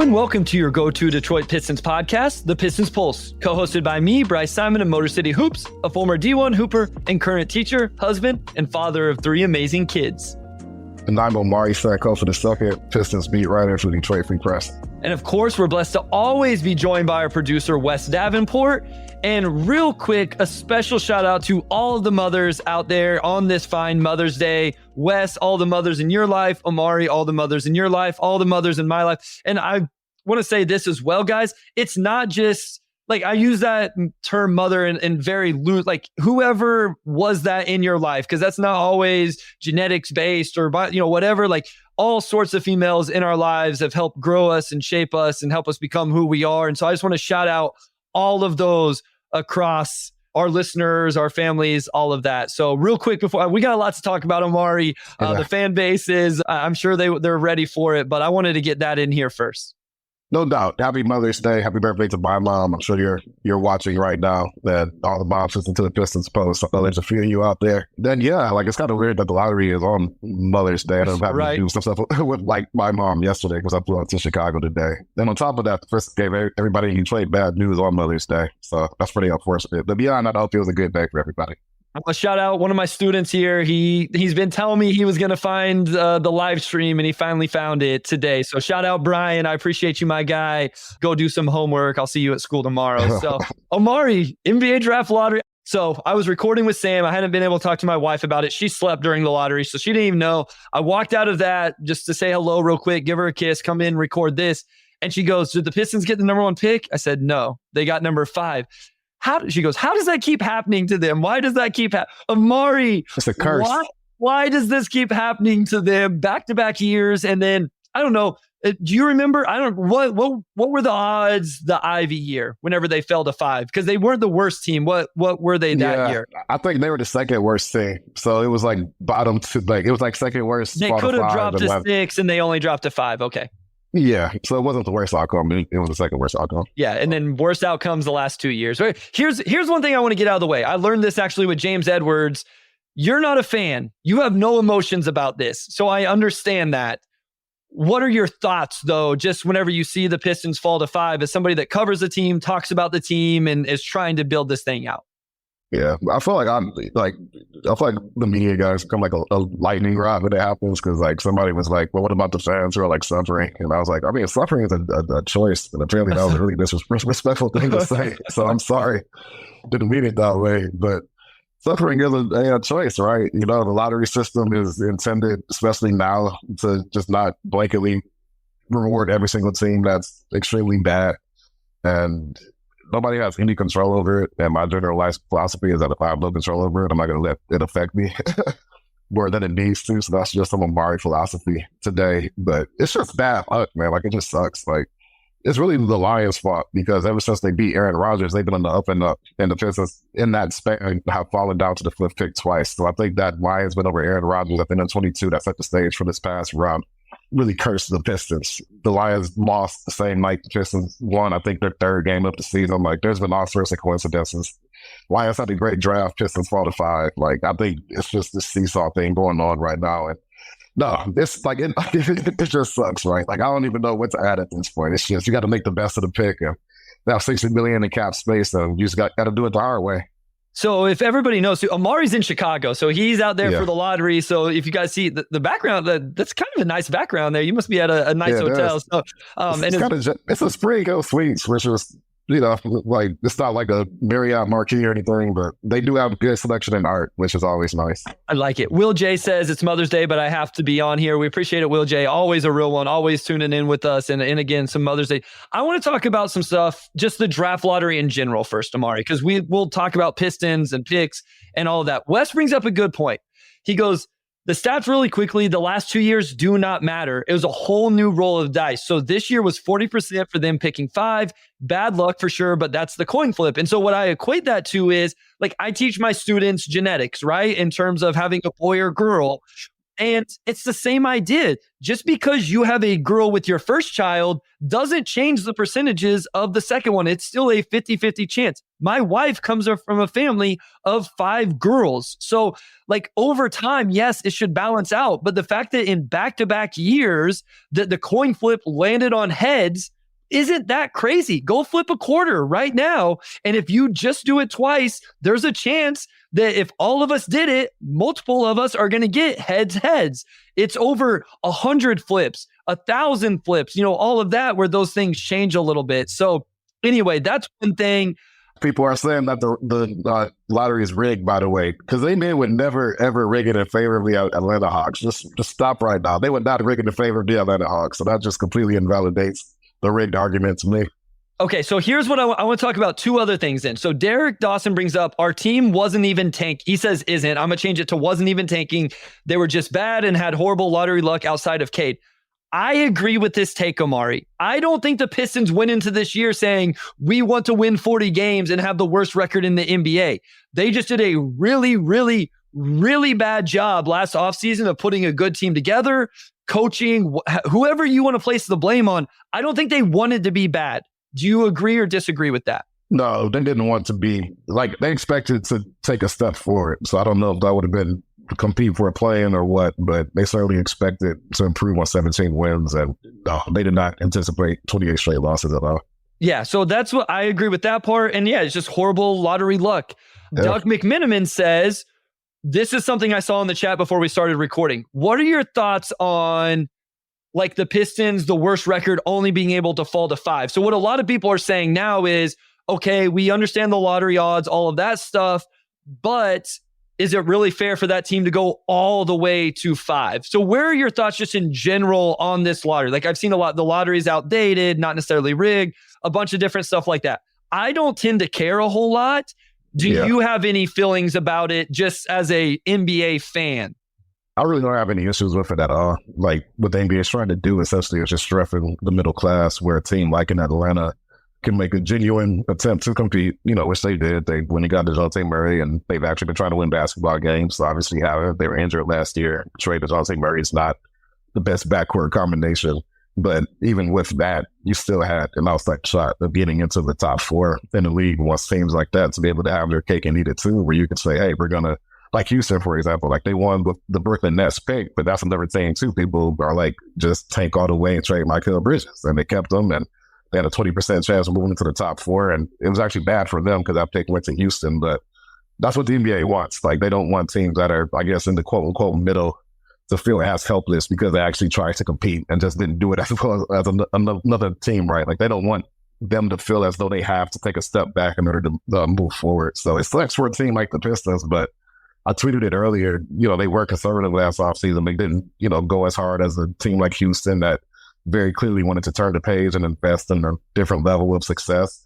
and welcome to your go-to Detroit Pistons podcast, the Pistons Pulse, co-hosted by me, Bryce Simon of Motor City Hoops, a former D1 hooper and current teacher, husband, and father of 3 amazing kids. And I'm Omari, co for the second Pistons beat writer for the Detroit Free Press. And of course, we're blessed to always be joined by our producer, Wes Davenport. And real quick, a special shout out to all of the mothers out there on this fine Mother's Day. Wes, all the mothers in your life. Omari, all the mothers in your life. All the mothers in my life. And I want to say this as well, guys. It's not just like I use that term mother in very loose, like whoever was that in your life, because that's not always genetics based or, whatever. Like all sorts of females in our lives have helped grow us and shape us and help us become who we are. And so I just want to shout out all of those across our listeners, our families, all of that. So real quick before we got a lot to talk about, Omari, the fan base is, I'm sure they're ready for it, but I wanted to get that in here first. No doubt. Happy Mother's Day. Happy birthday to my mom. I'm sure you're watching right now that all the moms listen to the Pistons Pulse. So there's a few of you out there. Then it's kind of weird that the lottery is on Mother's Day. I'm having to do some stuff with like my mom yesterday because I flew out to Chicago today. Then on top of that, the first gave everybody in Detroit bad news on Mother's Day. So that's pretty unfortunate. But beyond that, I hope it was a good day for everybody. A shout out one of my students here. He's been telling me he was going to find the live stream and he finally found it today. So shout out Brian. I appreciate you, my guy. Go do some homework. I'll see you at school tomorrow. So Omari, NBA draft lottery. So I was recording with Sam. I hadn't been able to talk to my wife about it. She slept during the lottery, so she didn't even know. I walked out of that just to say hello real quick, give her a kiss, come in, record this. And she goes, did the Pistons get the number 1 pick? I said, no, they got number 5. She goes, how does that keep happening to them? Why does that keep happening? Omari, it's a curse. Why does this keep happening to them back-to-back years? And then, I don't know, do you remember, what were the odds the Ivy year whenever they fell to 5? Because they weren't the worst team. What were they that year? I think they were the second worst team. So it was like bottom to, like, it was like second worst. They could have dropped to 6 and they only dropped to 5. Okay. Yeah, so it wasn't the worst outcome. It was the second worst outcome. Yeah, and then worst outcomes the last 2 years. Right? Here's one thing I want to get out of the way. I learned this actually with James Edwards. You're not a fan. You have no emotions about this. So I understand that. What are your thoughts, though, just whenever you see the Pistons fall to 5 as somebody that covers the team, talks about the team, and is trying to build this thing out? Yeah, I feel like the media guys become like a lightning rod when it happens because like somebody was like, well, what about the fans who are like suffering? And I was like, I mean, suffering is a choice. And apparently that was a really disrespectful thing to say. So I'm sorry. Didn't mean it that way. But suffering is a choice, right? You know, the lottery system is intended, especially now, to just not blanketly reward every single team that's extremely bad. And nobody has any control over it. And my general life philosophy is that if I have no control over it, I'm not going to let it affect me more than it needs to. So that's just some Omari philosophy today. But it's just bad luck, man. Like, it just sucks. Like, it's really the Lions' fault because ever since they beat Aaron Rodgers, they've been on the up and up. And the Pistons in that span have fallen down to the 5th pick twice. So I think that Lions went over Aaron Rodgers at the end of 22. That set the stage for this past round. Really cursed the Pistons. The Lions lost the same night the Pistons won, I think, their 3rd game of the season. Like, there's been all sorts of coincidences. Lions had a great draft. Pistons fall to 5. Like, I think it's just this seesaw thing going on right now. And no, it's like, it just sucks, right? Like, I don't even know what to add at this point. It's just, you got to make the best of the pick. And now $60 million in cap space, and you just got to do it the hard way. So if everybody knows, Omari's in Chicago, so he's out there for the lottery. So if you guys see the background, that's kind of a nice background there. You must be at a nice hotel. So, it's a Spring Hill Suites, which is, like, it's not like a Marriott Marquis or anything, but they do have a good selection in art, which is always nice. I like it. Will J says it's Mother's Day, but I have to be on here. We appreciate it, Will J. Always a real one, always tuning in with us. And again, some Mother's Day. I want to talk about some stuff, just the draft lottery in general first, Omari, because we'll talk about Pistons and picks and all of that. Wes brings up a good point. He goes, the stats really quickly, the last 2 years do not matter. It was a whole new roll of dice. So this year was 40% for them picking 5. Bad luck for sure, but that's the coin flip. And so what I equate that to is, like, I teach my students genetics, right? In terms of having a boy or girl. And it's the same idea. Just because you have a girl with your first child doesn't change the percentages of the second one. It's still a 50-50 chance. My wife comes from a family of 5 girls. So like over time, yes, it should balance out. But the fact that in back-to-back years that the coin flip landed on heads, isn't that crazy? Go flip a quarter right now. And if you just do it twice, there's a chance that if all of us did it, multiple of us are going to get heads. It's over 100 flips, 1,000 flips, all of that where those things change a little bit. So anyway, that's one thing. People are saying that the lottery is rigged, by the way, because they would never, ever rig it in favor of the Atlanta Hawks. Just stop right now. They would not rig it in favor of the Atlanta Hawks. So that just completely invalidates the rigged argument to me. Okay, so here's what I want to talk about. 2 other things then. So Derek Dawson brings up our team wasn't even tank. He says isn't. I'm going to change it to wasn't even tanking. They were just bad and had horrible lottery luck outside of Cade. I agree with this take, Omari. I don't think the Pistons went into this year saying we want to win 40 games and have the worst record in the NBA. They just did a really, really, really bad job last offseason of putting a good team together, coaching, whoever you want to place the blame on. I don't think they wanted to be bad. Do you agree or disagree with that? No, they didn't want to be they expected to take a step forward. So I don't know if that would have been compete for a play-in or what, but they certainly expected to improve on 17 wins. And no, they did not anticipate 28 straight losses at all. Yeah, so that's what I agree with that part. And yeah, it's just horrible lottery luck. Yeah. Doug McMiniman says, this is something I saw in the chat before we started recording. What are your thoughts on like the Pistons, the worst record, only being able to fall to 5? So what a lot of people are saying now is, okay, we understand the lottery odds, all of that stuff, but is it really fair for that team to go all the way to 5? So where are your thoughts just in general on this lottery? Like I've seen a lot, the lottery's outdated, not necessarily rigged, a bunch of different stuff like that. I don't tend to care a whole lot. Do you have any feelings about it just as a NBA fan? I really don't have any issues with it at all. Like what the NBA is trying to do essentially is just strengthen the middle class, where a team like in Atlanta can make a genuine attempt to compete, which they did. When they got DeJounte Murray, and they've actually been trying to win basketball games. So obviously they were injured last year. Trade DeJounte Murray is not the best backcourt combination. But even with that, you still had an outside shot of getting into the top 4 in the league. Once teams like that to be able to have their cake and eat it too, where you can say, hey, we're going to, like Houston, for example, like they won with the Brooklyn Nets pick, but that's another thing too. People are like, just tank all the way and trade Mikal Bridges. And they kept them, and they had a 20% chance of moving into the top 4. And it was actually bad for them because that pick went to Houston. But that's what the NBA wants. Like they don't want teams that are, I guess, in the quote unquote middle to feel as helpless because they actually tried to compete and just didn't do it as well as another team, right? Like they don't want them to feel as though they have to take a step back in order to move forward. So it sucks for a team like the Pistons, but I tweeted it earlier, they were conservative last offseason. They didn't, go as hard as a team like Houston that very clearly wanted to turn the page and invest in a different level of success.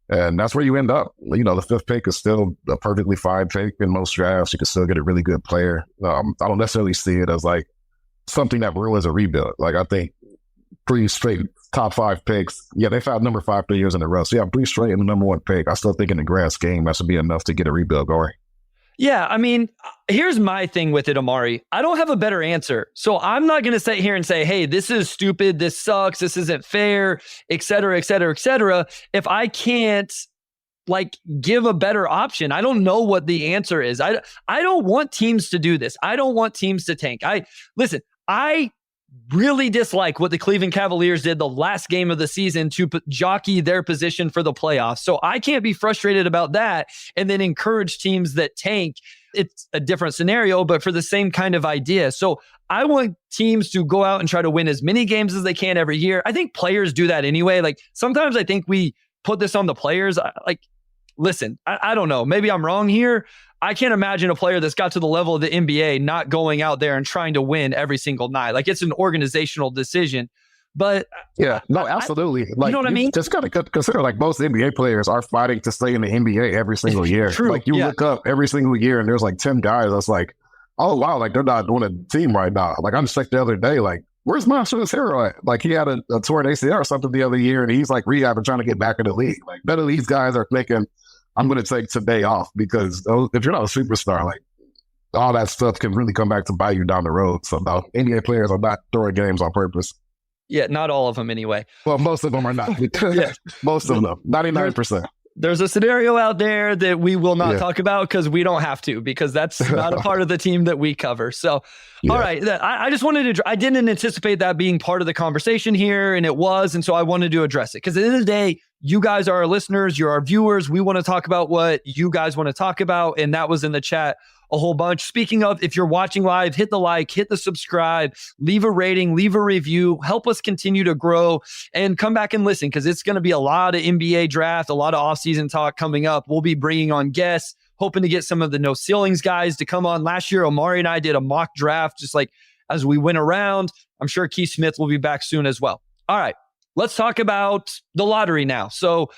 And that's where you end up. The 5th pick is still a perfectly fine pick in most drafts. You can still get a really good player. I don't necessarily see it as like something that ruins a rebuild. Like I think pretty straight top 5 picks. Yeah, they found number 5 3 years in a row. So yeah, pretty straight in the number 1 pick. I still think in the grand scheme, that should be enough to get a rebuild going. Yeah, I mean, here's my thing with it, Omari. I don't have a better answer. So I'm not going to sit here and say, hey, this is stupid, this sucks, this isn't fair, et cetera, et cetera, et cetera. If I can't give a better option, I don't know what the answer is. I don't want teams to do this. I don't want teams to tank. I really dislike what the Cleveland Cavaliers did the last game of the season to jockey their position for the playoffs. So I can't be frustrated about that and then encourage teams that tank. It's a different scenario, but for the same kind of idea. So I want teams to go out and try to win as many games as they can every year. I think players do that anyway. Like sometimes I think we put this on the players. Listen, I don't know. Maybe I'm wrong here. I can't imagine a player that's got to the level of the NBA not going out there and trying to win every single night. Like it's an organizational decision. But yeah, no, absolutely. You know what I mean? Just got to consider most NBA players are fighting to stay in the NBA every single year. True. Look up every single year and there's 10 guys that's like, oh wow, they're not doing a team right now. I just checked the other day, where's Montrezl Harrell at? He had a torn ACL or something the other year and he's rehabbing, trying to get back in the league. None of these guys are thinking, I'm going to take today off because if you're not a superstar, all that stuff can really come back to bite you down the road. So no, NBA players are not throwing games on purpose. Yeah, not all of them anyway. Well, most of them are not. Yeah. Most of them, 99%. There's a scenario out there that we will not talk about because we don't have to, because that's not a part of the team that we cover. So, all right. I just wanted to, I didn't anticipate that being part of the conversation here, and it was. And so I wanted to address it because at the end of the day, you guys are our listeners, you're our viewers. We want to talk about what you guys want to talk about. And that was in the chat a whole bunch. Speaking of, if you're watching live, hit the like, hit the subscribe, leave a rating, leave a review, help us continue to grow, and come back and listen because it's going to be a lot of NBA draft, a lot of offseason talk coming up. We'll be bringing on guests, hoping to get some of the No Ceilings guys to come on. Last year, Omari and I did a mock draft just like as we went around. I'm sure Keith Smith will be back soon as well. All right, let's talk about the lottery now. So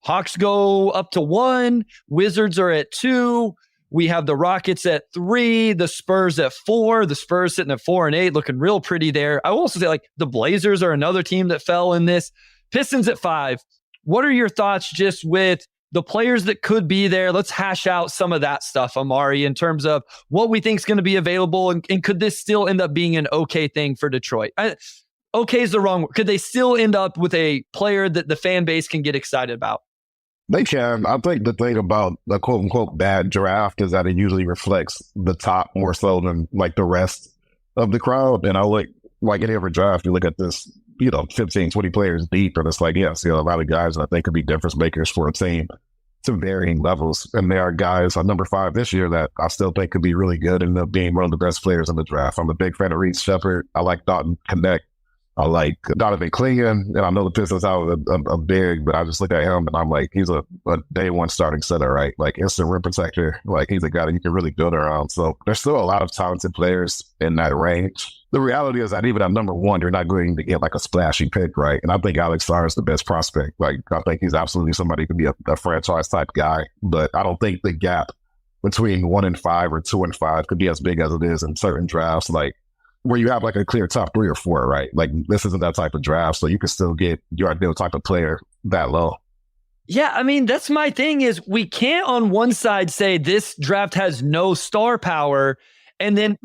Hawks go up to 1, Wizards are at 2. We have the Rockets at 3, the Spurs at 4, the Spurs sitting at 4 and 8, looking real pretty there. I will also say, like, the Blazers are another team that fell in this. Pistons at 5. What are your thoughts just with the players that could be there? Let's hash out some of that stuff, Omari, in terms of what we think is going to be available, and could this still end up being an okay thing for Detroit? Okay is the wrong word. Could they still end up with a player that the fan base can get excited about? They can. I think the thing about the quote unquote bad draft is that it usually reflects the top more so than like the rest of the crowd. And I like any other draft, you look at this, 15, 20 players deep, and it's like, yes, a lot of guys that I think could be difference makers for a team to varying levels. And there are guys on number 5 this year that I still think could be really good and end up being one of the best players in the draft. I'm a big fan of Sheppard. I like Dalton Knecht. I like Donovan Clingan, and I know the Pistons have a big, but I just look at him and I'm like, he's a day one starting center, right? Like instant rim protector. Like he's a guy that you can really build around. So there's still a lot of talented players in that range. The reality is that even at number 1, you're not going to get like a splashy pick, right? And I think Alex Sarr is the best prospect. Like I think he's absolutely somebody who can be a franchise type guy, but I don't think the gap between 1 and 5 or 2 and 5 could be as big as it is in certain drafts. Like, where you have like a clear top 3 or 4, right? Like this isn't that type of draft, so you can still get your ideal type of player that low. Yeah, I mean, that's my thing is we can't on one side say this draft has no star power. And then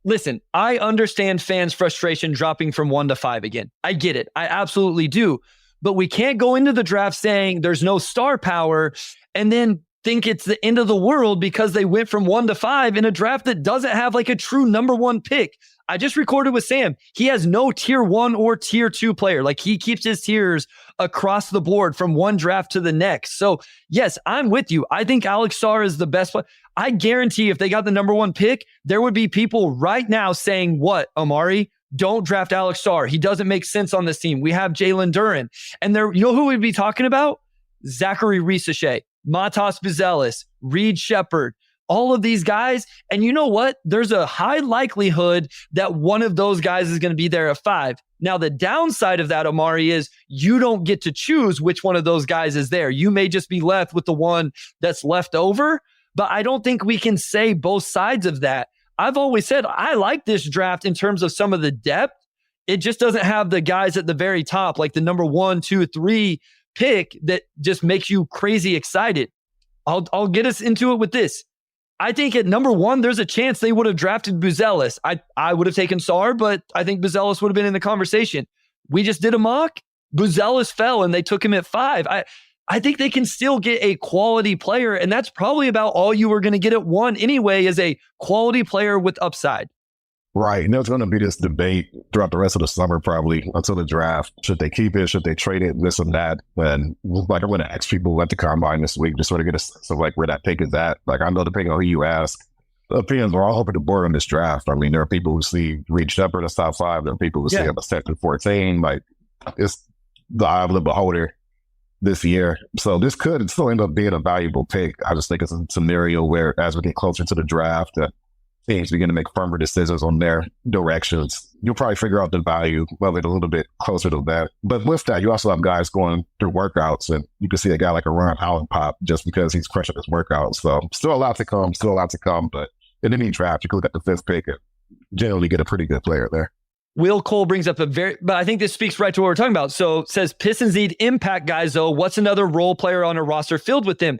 listen, I understand fans' frustration dropping from 1 to 5 again. I get it. I absolutely do. But we can't go into the draft saying there's no star power and then think it's the end of the world because they went from 1 to 5 in a draft that doesn't have like a true number 1 pick. I just recorded with Sam. He has no tier 1 or tier 2 player. Like he keeps his tiers across the board from one draft to the next. So yes, I'm with you. I think Alex Sarr is the best player. I guarantee if they got the number 1 pick, there would be people right now saying, what, Omari? Don't draft Alex Sarr. He doesn't make sense on this team. We have Jalen Duren. And there, you know who we'd be talking about? Zachary Risachet, Matas Buzelis, Reed Sheppard, all of these guys. And you know what? There's a high likelihood that one of those guys is going to be there at 5. Now, the downside of that, Omari, is you don't get to choose which one of those guys is there. You may just be left with the one that's left over, but I don't think we can say both sides of that. I've always said I like this draft in terms of some of the depth. It just doesn't have the guys at the very top, like the number 1, 2, 3 pick that just makes you crazy excited. I'll get us into it with this. I think at number 1, there's a chance they would have drafted Buzelis. I would have taken Sarr, but I think Buzelis would have been in the conversation. We just did a mock. Buzelis fell and they took him at 5. I think they can still get a quality player, and that's probably about all you were going to get at 1 anyway, is a quality player with upside. Right. And there's going to be this debate throughout the rest of the summer, probably until the draft. Should they keep it? Should they trade it? This and that. And like, I'm going to ask people at the combine this week to sort of get a sense of like where that pick is at. Like, I know depending on who you ask, the opinions are all over the board on this draft. I mean, there are people who see Reed Sheppard as top 5. There are people who see him as second 14. Like, it's the eye of the beholder this year. So this could still end up being a valuable pick. I just think it's a scenario where as we get closer to the draft, teams begin to make firmer decisions on their directions. You'll probably figure out the value of it a little bit closer to that. But with that, you also have guys going through workouts, and you can see a guy like a Ron Allen pop just because he's crushing his workouts. So still a lot to come, but in any draft, you can look at the 5th pick and generally get a pretty good player there. Will Cole brings up but I think this speaks right to what we're talking about. So it says Pistons need impact guys though. What's another role player on a roster filled with them?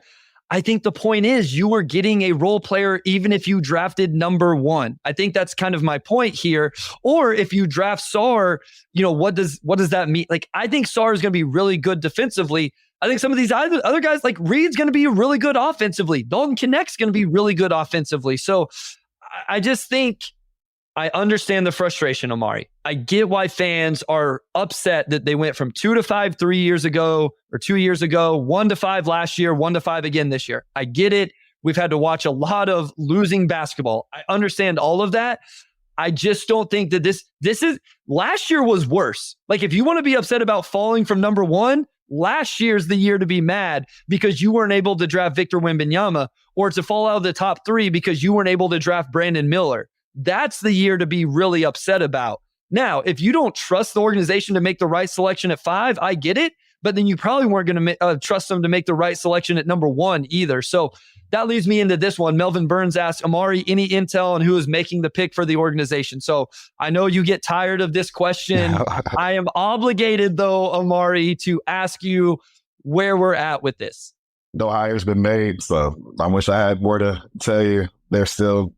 I think the point is you were getting a role player even if you drafted number 1. I think that's kind of my point here. Or if you draft Sarr, what does that mean? Like, I think Sarr is going to be really good defensively. I think some of these other guys, like Reed's going to be really good offensively. Dalton Knecht's going to be really good offensively. So I just think I understand the frustration, Omari. I get why fans are upset that they went from 2 to 5 3 years ago or 2 years ago, 1 to 5 last year, 1 to 5 again this year. I get it. We've had to watch a lot of losing basketball. I understand all of that. I just don't think that this is last year was worse. Like, if you want to be upset about falling from number 1, last year's the year to be mad because you weren't able to draft Victor Wembanyama, or to fall out of the top 3 because you weren't able to draft Brandon Miller. That's the year to be really upset about. Now, if you don't trust the organization to make the right selection at 5, I get it, but then you probably weren't going to trust them to make the right selection at number 1 either. So that leads me into this one. Melvin Burns asked, Omari, any intel on who is making the pick for the organization? So I know you get tired of this question. I am obligated, though, Omari, to ask you where we're at with this. No hire's been made, so I wish I had more to tell you. They're still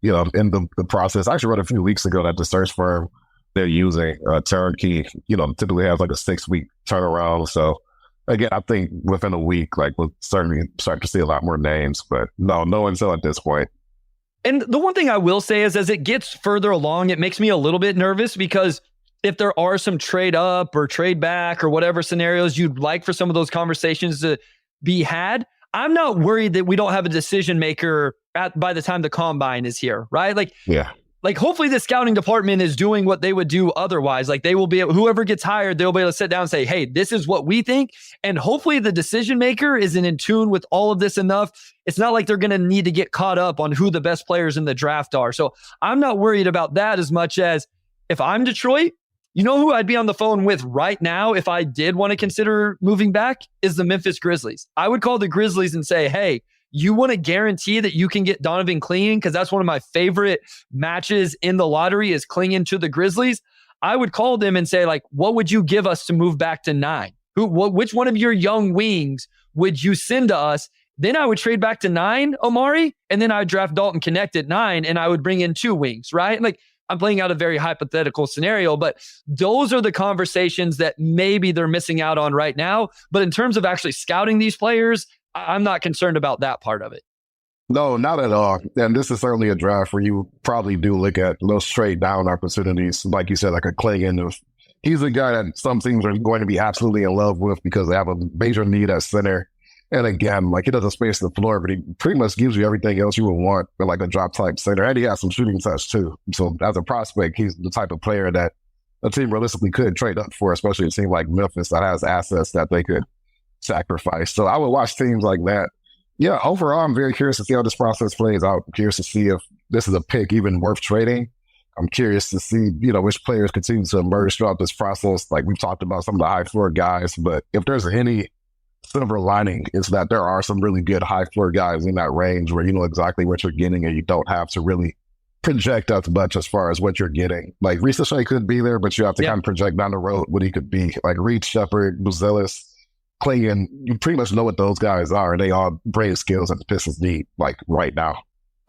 in the process. I actually read a few weeks ago that the search firm they're using, Turnkey, typically has like a 6-week turnaround. So again, I think within a week, like, we'll certainly start to see a lot more names, but no until at this point. And the one thing I will say is, as it gets further along, it makes me a little bit nervous, because if there are some trade up or trade back or whatever scenarios you'd like for some of those conversations to be had, I'm not worried that we don't have a decision maker by the time the combine is here, right? Like hopefully the scouting department is doing what they would do otherwise. Like, they will be, whoever gets hired, they'll be able to sit down and say, hey, this is what we think. And hopefully the decision maker is in tune with all of this enough. It's not like they're going to need to get caught up on who the best players in the draft are. So I'm not worried about that as much as, if I'm Detroit, who I'd be on the phone with right now if I did want to consider moving back is the Memphis Grizzlies. I would call the Grizzlies and say, hey, you want to guarantee that you can get Donovan Clingan, because that's one of my favorite matches in the lottery is Clingan to the Grizzlies. I would call them and say, like, what would you give us to move back to 9? Which one of your young wings would you send to us? Then I would trade back to 9, Omari, and then I would draft Dalton Knecht at 9, and I would bring in 2 wings, right? Like, I'm playing out a very hypothetical scenario, but those are the conversations that maybe they're missing out on right now. But in terms of actually scouting these players, I'm not concerned about that part of it. No, not at all. And this is certainly a draft where you probably do look at those straight down opportunities. Like you said, like a Clingan. He's a guy that some teams are going to be absolutely in love with because they have a major need at center. And again, like, he doesn't space the floor, but he pretty much gives you everything else you would want for like a drop type center. And he has some shooting touch too. So as a prospect, he's the type of player that a team realistically could trade up for, especially a team like Memphis that has assets that they could sacrifice. So I would watch teams like that. Yeah, overall, I'm very curious to see how this process plays out. I'm curious to see if this is a pick even worth trading. I'm curious to see, which players continue to emerge throughout this process. Like, we've talked about some of the high floor guys, but if there's any silver lining, it's that there are some really good high floor guys in that range where you know exactly what you're getting and you don't have to really project as much as far as what you're getting. Like, Reese Shea could be there, but you have to kind of project down the road what he could be. Like Reed, Sheppard, Buzelis, Clingan, you pretty much know what those guys are, and they all bring skills that the Pistons need, like, right now.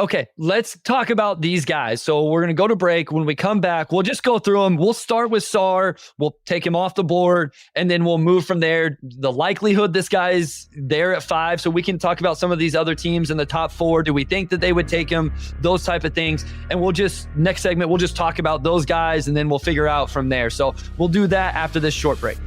Okay, let's talk about these guys. So we're going to go to break. When we come back, we'll just go through them. We'll start with Sarr. We'll take him off the board, and then we'll move from there. The likelihood this guy's there at 5, so we can talk about some of these other teams in the top 4. Do we think that they would take him? Those type of things. And we'll just, next segment, we'll just talk about those guys, and then we'll figure out from there. So we'll do that after this short break.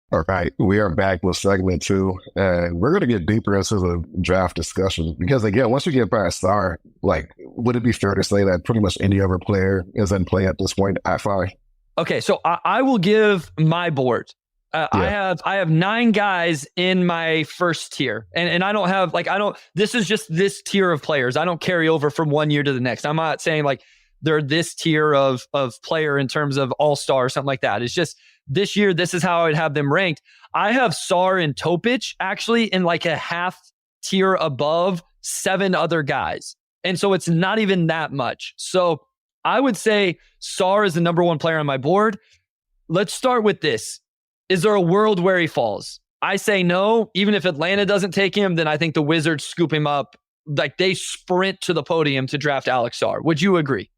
All right, we are back with segment 2, and we're going to get deeper into the draft discussion because, again, once you get past Sarr, like, would it be fair to say that pretty much any other player is in play at this point at 5? Okay, so I will give my board. I have 9 guys in my first tier, and I don't have this is just this tier of players. I don't carry over from one year to the next. I'm not saying like they're this tier of player in terms of all-star or something like that. It's just this year, this is how I would have them ranked. I have Sarr and Topic actually in like a half tier above 7 other guys. And so it's not even that much. So I would say Sarr is the number one player on my board. Let's start with this. Is there a world where he falls? I say no. Even if Atlanta doesn't take him, then I think the Wizards scoop him up. Like they sprint to the podium to draft Alex Sarr. Would you agree?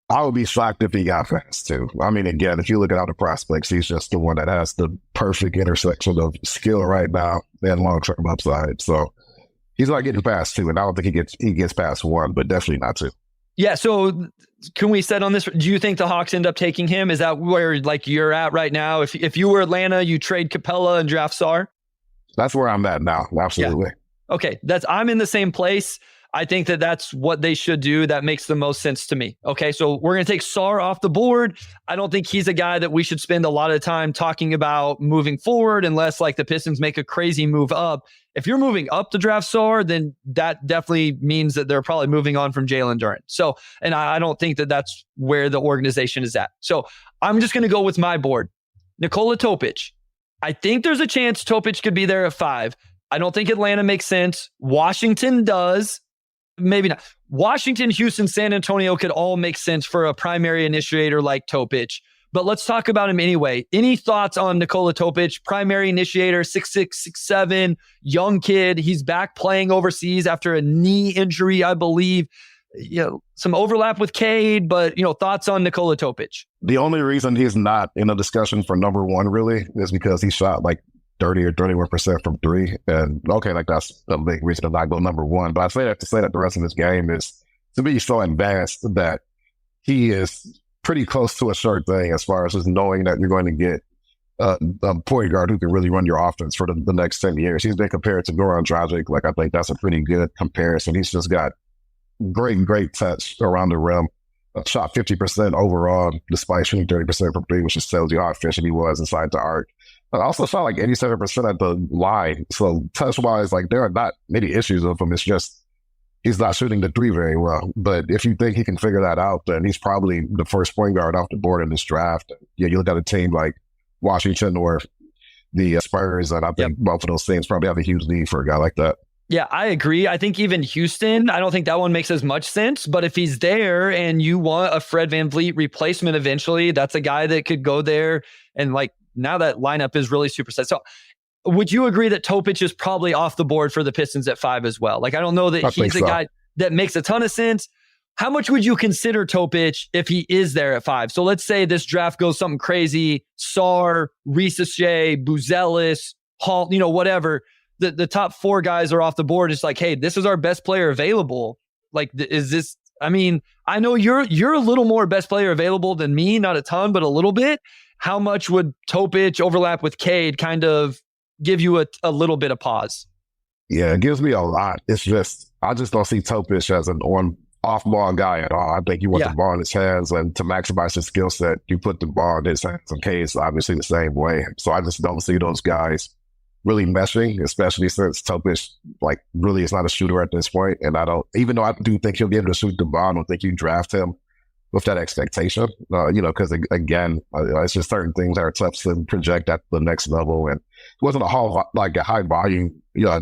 I would be shocked if he got fast too. I mean, again, if you look at all the prospects, he's just the one that has the perfect intersection of skill right now and long-term upside. So he's not getting past two, and I don't think he gets past one, but definitely not two. Yeah. So can we set on this? Do you think the Hawks end up taking him? Is that where like you're at right now? If you were Atlanta, you trade Capella and draft Sarr? That's where I'm at now. Absolutely. Yeah. Okay. I'm in the same place. I think that that's what they should do. That makes the most sense to me. Okay, so we're going to take Sarr off the board. I don't think he's a guy that we should spend a lot of time talking about moving forward unless like the Pistons make a crazy move up. If you're moving up to draft Sarr, then that definitely means that they're probably moving on from Jalen Duren. So, and I don't think that that's where the organization is at. So I'm just going to go with my board. Nikola Topic. I think there's a chance Topic could be there at 5. I don't think Atlanta makes sense. Washington does. Maybe not. Washington, Houston, San Antonio could all make sense for a primary initiator like Topic. But let's talk about him anyway. Any thoughts on Nikola Topic? Primary initiator, 6'6", 6'7", young kid. He's back playing overseas after a knee injury, I believe. You know, some overlap with Cade, but thoughts on Nikola Topic? The only reason he's not in a discussion for number one really is because he shot like 30 or 31% from three. And okay, like that's a big reason to not go number one. But I say that to say that the rest of this game is to be so advanced that he is pretty close to a sure thing as far as just knowing that you're going to get a point guard who can really run your offense for the next 10 years. He's been compared to Goran Dragic. Like I think that's a pretty good comparison. He's just got great touch around the rim. Shot 50% overall despite shooting 30% from three, which just tells you how efficient he was inside the arc. I also shot like 87% at the line. So touch-wise, like there are not many issues with him. It's just he's not shooting the three very well. But if you think he can figure that out, then he's probably the first point guard off the board in this draft. Yeah, you look at a team like Washington or the Spurs, and I think both of those teams probably have a huge need for a guy like that. Yeah, I agree. I think even Houston, I don't think that one makes as much sense. But if he's there and you want a Fred VanVleet replacement eventually, that's a guy that could go there. And like now that lineup is really super set. So would you agree that Topic is probably off the board for the Pistons at 5 as well? Like, I don't know that he's a guy that makes a ton of sense. How much would you consider Topic if he is there at 5? So let's say this draft goes something crazy. Sarr, Risacher, Buzelis, Hall, whatever. The top 4 guys are off the board. It's like, hey, this is our best player available. Like, is this, I mean, I know you're a little more best player available than me, not a ton, but a little bit. How much would Topic overlap with Cade kind of give you a little bit of pause? Yeah, it gives me a lot. It's just, I just don't see Topic as an off-ball guy at all. I think you want the ball in his hands, and to maximize his skill set, you put the ball in his hands. And Cade's obviously the same way. So I just don't see those guys really meshing, especially since Topic like really is not a shooter at this point. And even though I do think he'll be able to shoot the ball, I don't think you draft him with that expectation, because again, it's just certain things that are tough to project at the next level. And he wasn't a high volume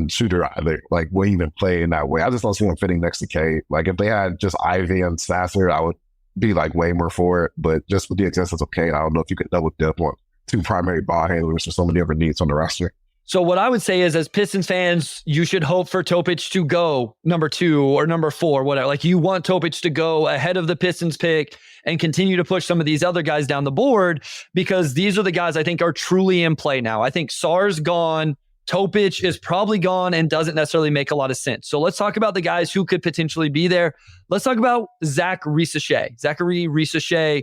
shooter either. Like, will he even play in that way? I just don't see him fitting next to Cade. Like, if they had just Ivy and Sasser, I would be like way more for it. But just with the existence of Cade, I don't know if you could double dip on 2 primary ball handlers or some of the other needs on the roster. So what I would say is, as Pistons fans, you should hope for Topic to go number 2 or number 4, whatever. Like, you want Topic to go ahead of the Pistons pick and continue to push some of these other guys down the board, because these are the guys I think are truly in play now. I think Sarr's gone. Topic is probably gone and doesn't necessarily make a lot of sense. So let's talk about the guys who could potentially be there. Let's talk about Zachary Risacher,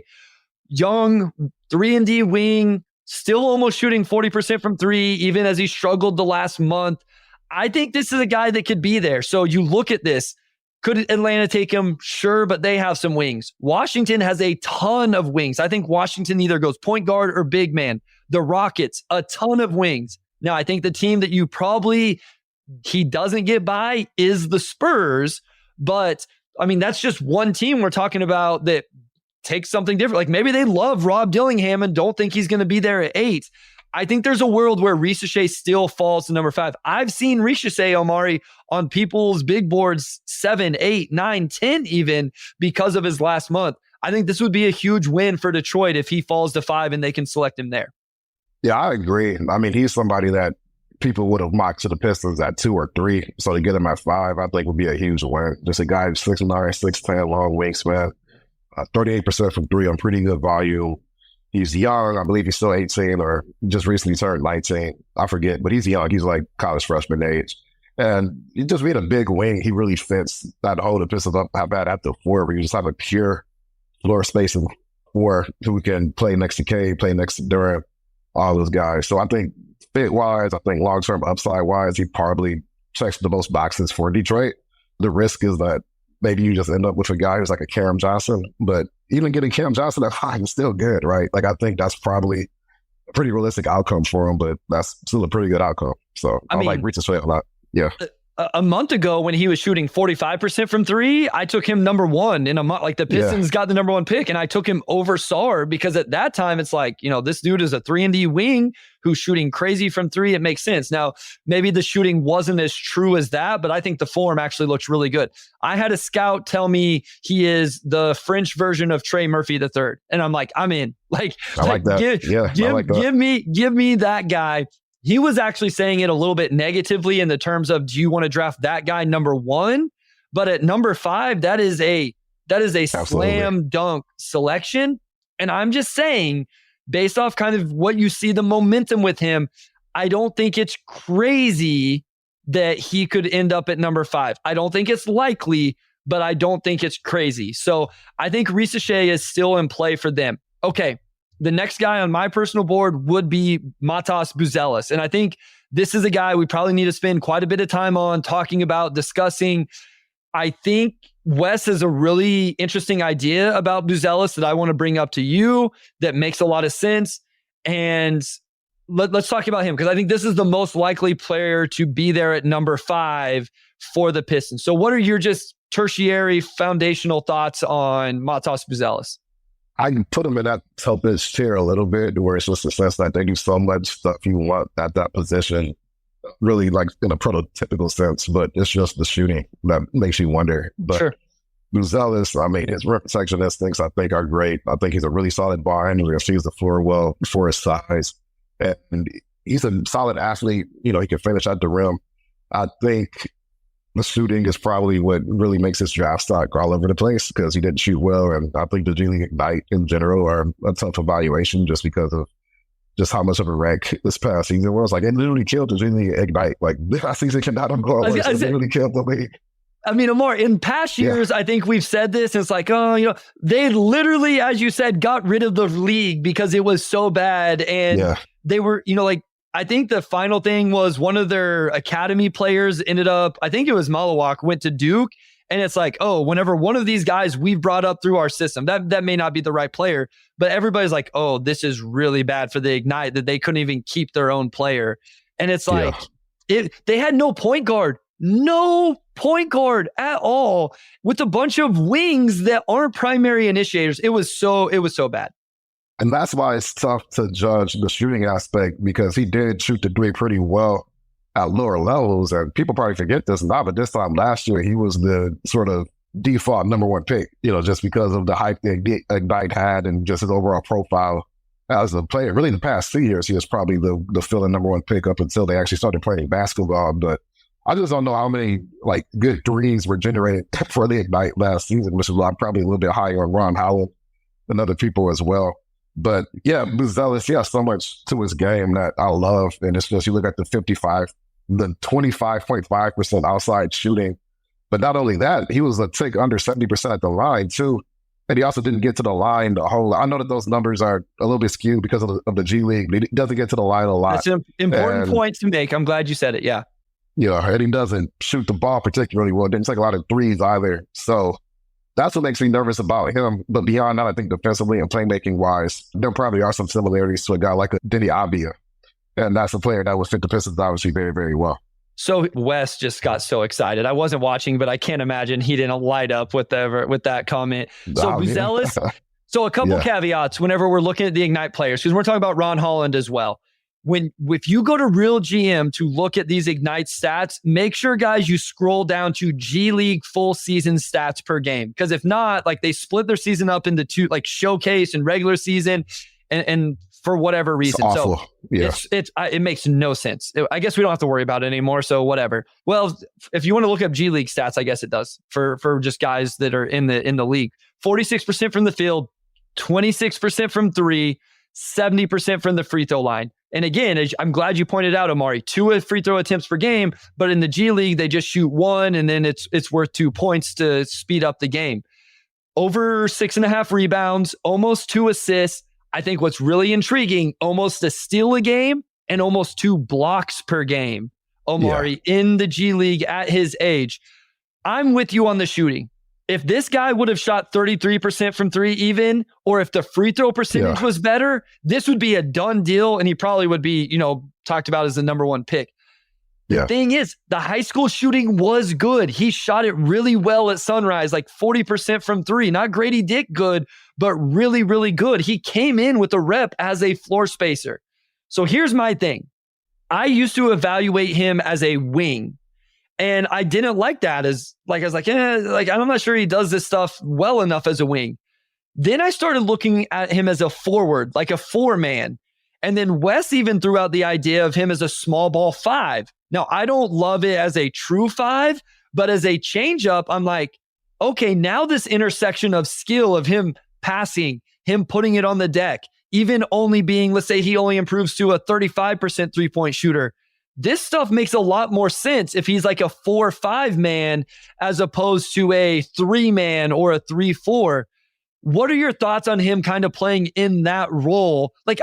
young 3-and-D wing, still almost shooting 40% from 3, even as he struggled the last month. I think this is a guy that could be there. So you look at this. Could Atlanta take him? Sure, but they have some wings. Washington has a ton of wings. I think Washington either goes point guard or big man. The Rockets, a ton of wings. Now, I think the team that he doesn't get by is the Spurs. But, I mean, that's just one team we're talking about that take something different. Like, maybe they love Rob Dillingham and don't think he's going to be there at 8. I think there's a world where Ricochet still falls to number 5. I've seen Ricochet, Omari, on people's big boards 7, 8, 9, 10 even because of his last month. I think this would be a huge win for Detroit if he falls to 5 and they can select him there. Yeah, I agree. I mean, he's somebody that people would have mocked to the Pistons at 2 or 3. So to get him at 5, I think would be a huge win. Just a guy who's 6'9", 6'10", long wingspan, 38% from 3 on pretty good volume. He's young. I believe he's still 18 or just recently turned 19. I forget, but he's young. He's like college freshman age. And just being a big wing, he really fits that hole the Pistons have had at the 4, where you just have a pure floor spacing 4 who can play next to Cade, play next to Durant, all those guys. So I think fit-wise, I think long-term upside-wise, he probably checks the most boxes for Detroit. The risk is that maybe you just end up with a guy who's like a Cam Johnson, but even getting Cam Johnson at 5 is still good, right? Like, I think that's probably a pretty realistic outcome for him, but that's still a pretty good outcome. So I mean, like Ricochet a lot. Yeah. A month ago when he was shooting 45% from 3, I took him number 1 in a month. Like, the Pistons got the number 1 pick, and I took him over Sarr because at that time it's like, this dude is a 3-and-D wing who's shooting crazy from 3. It makes sense. Now, maybe the shooting wasn't as true as that, but I think the form actually looks really good. I had a scout tell me he is the French version of Trey Murphy III, and I'm like, I'm in. I like that. Give me that guy. He was actually saying it a little bit negatively in the terms of, do you want to draft that guy number 1? But at number 5, that is a slam dunk selection. And I'm just saying, based off kind of what you see, the momentum with him, I don't think it's crazy that he could end up at number 5. I don't think it's likely, but I don't think it's crazy. So I think Ricochet is still in play for them. Okay. The next guy on my personal board would be Matas Buzelis. And I think this is a guy we probably need to spend quite a bit of time on talking about, discussing. I think Wes has a really interesting idea about Buzelis that I want to bring up to you that makes a lot of sense. And let's talk about him, because I think this is the most likely player to be there at number 5 for the Pistons. So what are your just tertiary foundational thoughts on Matas Buzelis? I can put them in that selfish chair a little bit, where it's just a sense that they do so much stuff you want at that position, really like in a prototypical sense, but it's just the shooting that makes you wonder. But sure. Buzelis, I mean, his rim protection instincts, I think, are great. I think he's a really solid ball handler. He sees the floor well for his size. And he's a solid athlete. He can finish at the rim. I think the shooting is probably what really makes his draft stock all over the place, because he didn't shoot well. And I think the G League Ignite in general are a tough evaluation just because of just how much of a wreck this past season was. Like, it literally killed the G League Ignite. Like, this season cannot have gone worse. It literally killed the league. I mean, Omar, in past years, I think we've said this. It's like, they literally, as you said, got rid of the league because it was so bad. And they were, I think the final thing was one of their academy players ended up, I think it was Malawak, went to Duke. And it's like, whenever one of these guys we've brought up through our system, that may not be the right player, but everybody's like, this is really bad for the Ignite that they couldn't even keep their own player. And it's like, they had no point guard at all, with a bunch of wings that aren't primary initiators. It was so bad. And that's why it's tough to judge the shooting aspect, because he did shoot the 3 pretty well at lower levels. And people probably forget this now, but this time last year, he was the sort of default number 1 pick, just because of the hype that Ignite had and just his overall profile as a player. Really, the past 2 years, he was probably the fill-in number 1 pick up until they actually started playing basketball. But I just don't know how many good threes were generated for the Ignite last season, which is probably a little bit higher on Ron Howland than other people as well. But yeah, Buzelis, so much to his game that I love. And it's just, you look at the 25.5% outside shooting. But not only that, he was a tick under 70% at the line too. And he also didn't get to the line the whole lot. I know that those numbers are a little bit skewed because of the G League, but he doesn't get to the line a lot. That's an important point to make. I'm glad you said it. Yeah. Yeah, and he doesn't shoot the ball particularly well. Didn't take a lot of threes either. So that's what makes me nervous about him. But beyond that, I think defensively and playmaking-wise, there probably are some similarities to a guy like a Denny Avdia. And that's a player that would fit the Pistons obviously very, very well. So Wes just got so excited. I wasn't watching, but I can't imagine he didn't light up with that comment. So Buzelis, so a couple caveats whenever we're looking at the Ignite players, because we're talking about Ron Holland as well. if you go to Real GM to look at these Ignite stats, make sure, guys, you scroll down to G League full season stats per game. Because if not, like, they split their season up into two, like showcase and regular season, and for whatever reason. It's awful. So yeah. it makes no sense. I guess we don't have to worry about it anymore. So whatever. Well, if you want to look up G League stats, I guess it does for just guys that are in the league. 46% from the field, 26% from three, 70% from the free throw line. And again, I'm glad you pointed out, Omari, 2 free throw attempts per game, but in the G League, they just shoot 1, and then it's worth 2 points to speed up the game. Over 6.5 rebounds, almost 2 assists. I think what's really intriguing, almost a steal a game and almost 2 blocks per game, Omari, in the G League at his age. I'm with you on the shooting. If this guy would have shot 33% from 3 even, or if the free throw percentage was better, this would be a done deal, and he probably would be, talked about as the number 1 pick. The thing is, the high school shooting was good. He shot it really well at Sunrise, like 40% from 3. Not Grady Dick good, but really, really good. He came in with a rep as a floor spacer. So here's my thing. I used to evaluate him as a wing. And I didn't like that I was like, I'm not sure he does this stuff well enough as a wing. Then I started looking at him as a forward, like a 4-man. And then Wes even threw out the idea of him as a small ball 5. Now, I don't love it as a true 5, but as a changeup, I'm like, okay, now this intersection of skill of him passing, him putting it on the deck, even only being, let's say he only improves to a 35% 3-point shooter. This stuff makes a lot more sense if he's like a 4-5 man as opposed to a 3-man or a 3-4. What are your thoughts on him kind of playing in that role? Like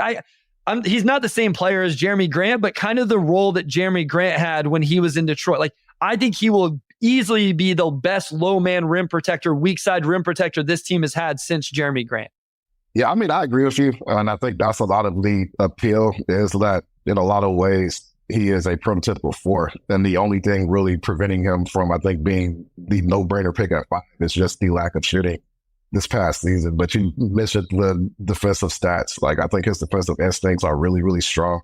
he's not the same player as Jeremy Grant, but kind of the role that Jeremy Grant had when he was in Detroit. Like, I think he will easily be the best low man rim protector, weak side rim protector this team has had since Jeremy Grant. Yeah, I mean, I agree with you. And I think that's a lot of the appeal is that in a lot of ways, he is a prototypical 4. And the only thing really preventing him from, I think, being the no-brainer pick at 5 is just the lack of shooting this past season. But you mentioned the defensive stats. Like, I think his defensive instincts are really, really strong.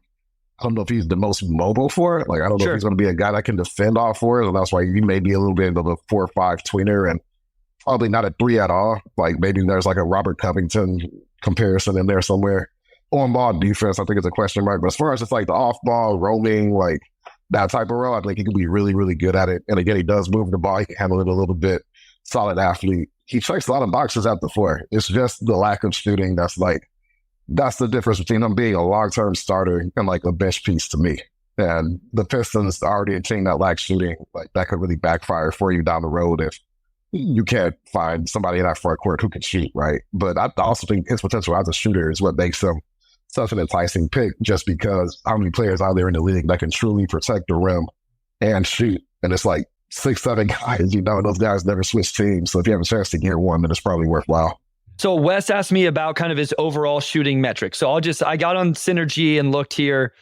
I don't know if he's the most mobile for it. Like, I don't know if he's going to be a guy that can defend off for it. And that's why you may be a little bit of a 4 or 5 tweener and probably not a 3 at all. Like, maybe there's like a Robert Covington comparison in there somewhere. On-ball defense, I think it's a question mark. But as far as just like the off-ball, rolling, like that type of role, I think he can be really, really good at it. And again, he does move the ball. He can handle it a little bit. Solid athlete. He checks a lot of boxes at the 4. It's just the lack of shooting that's the difference between him being a long-term starter and like a bench piece to me. And the Pistons are already a team that lacks shooting. Like, that could really backfire for you down the road if you can't find somebody in that front court who can shoot, right? But I also think his potential as a shooter is what makes him such an enticing pick, just because how many players out there in the league that can truly protect the rim and shoot. And it's like 6, 7 guys, those guys never switch teams. So if you have a chance to get one, then it's probably worthwhile. So Wes asked me about kind of his overall shooting metrics. So I got on Synergy and looked here.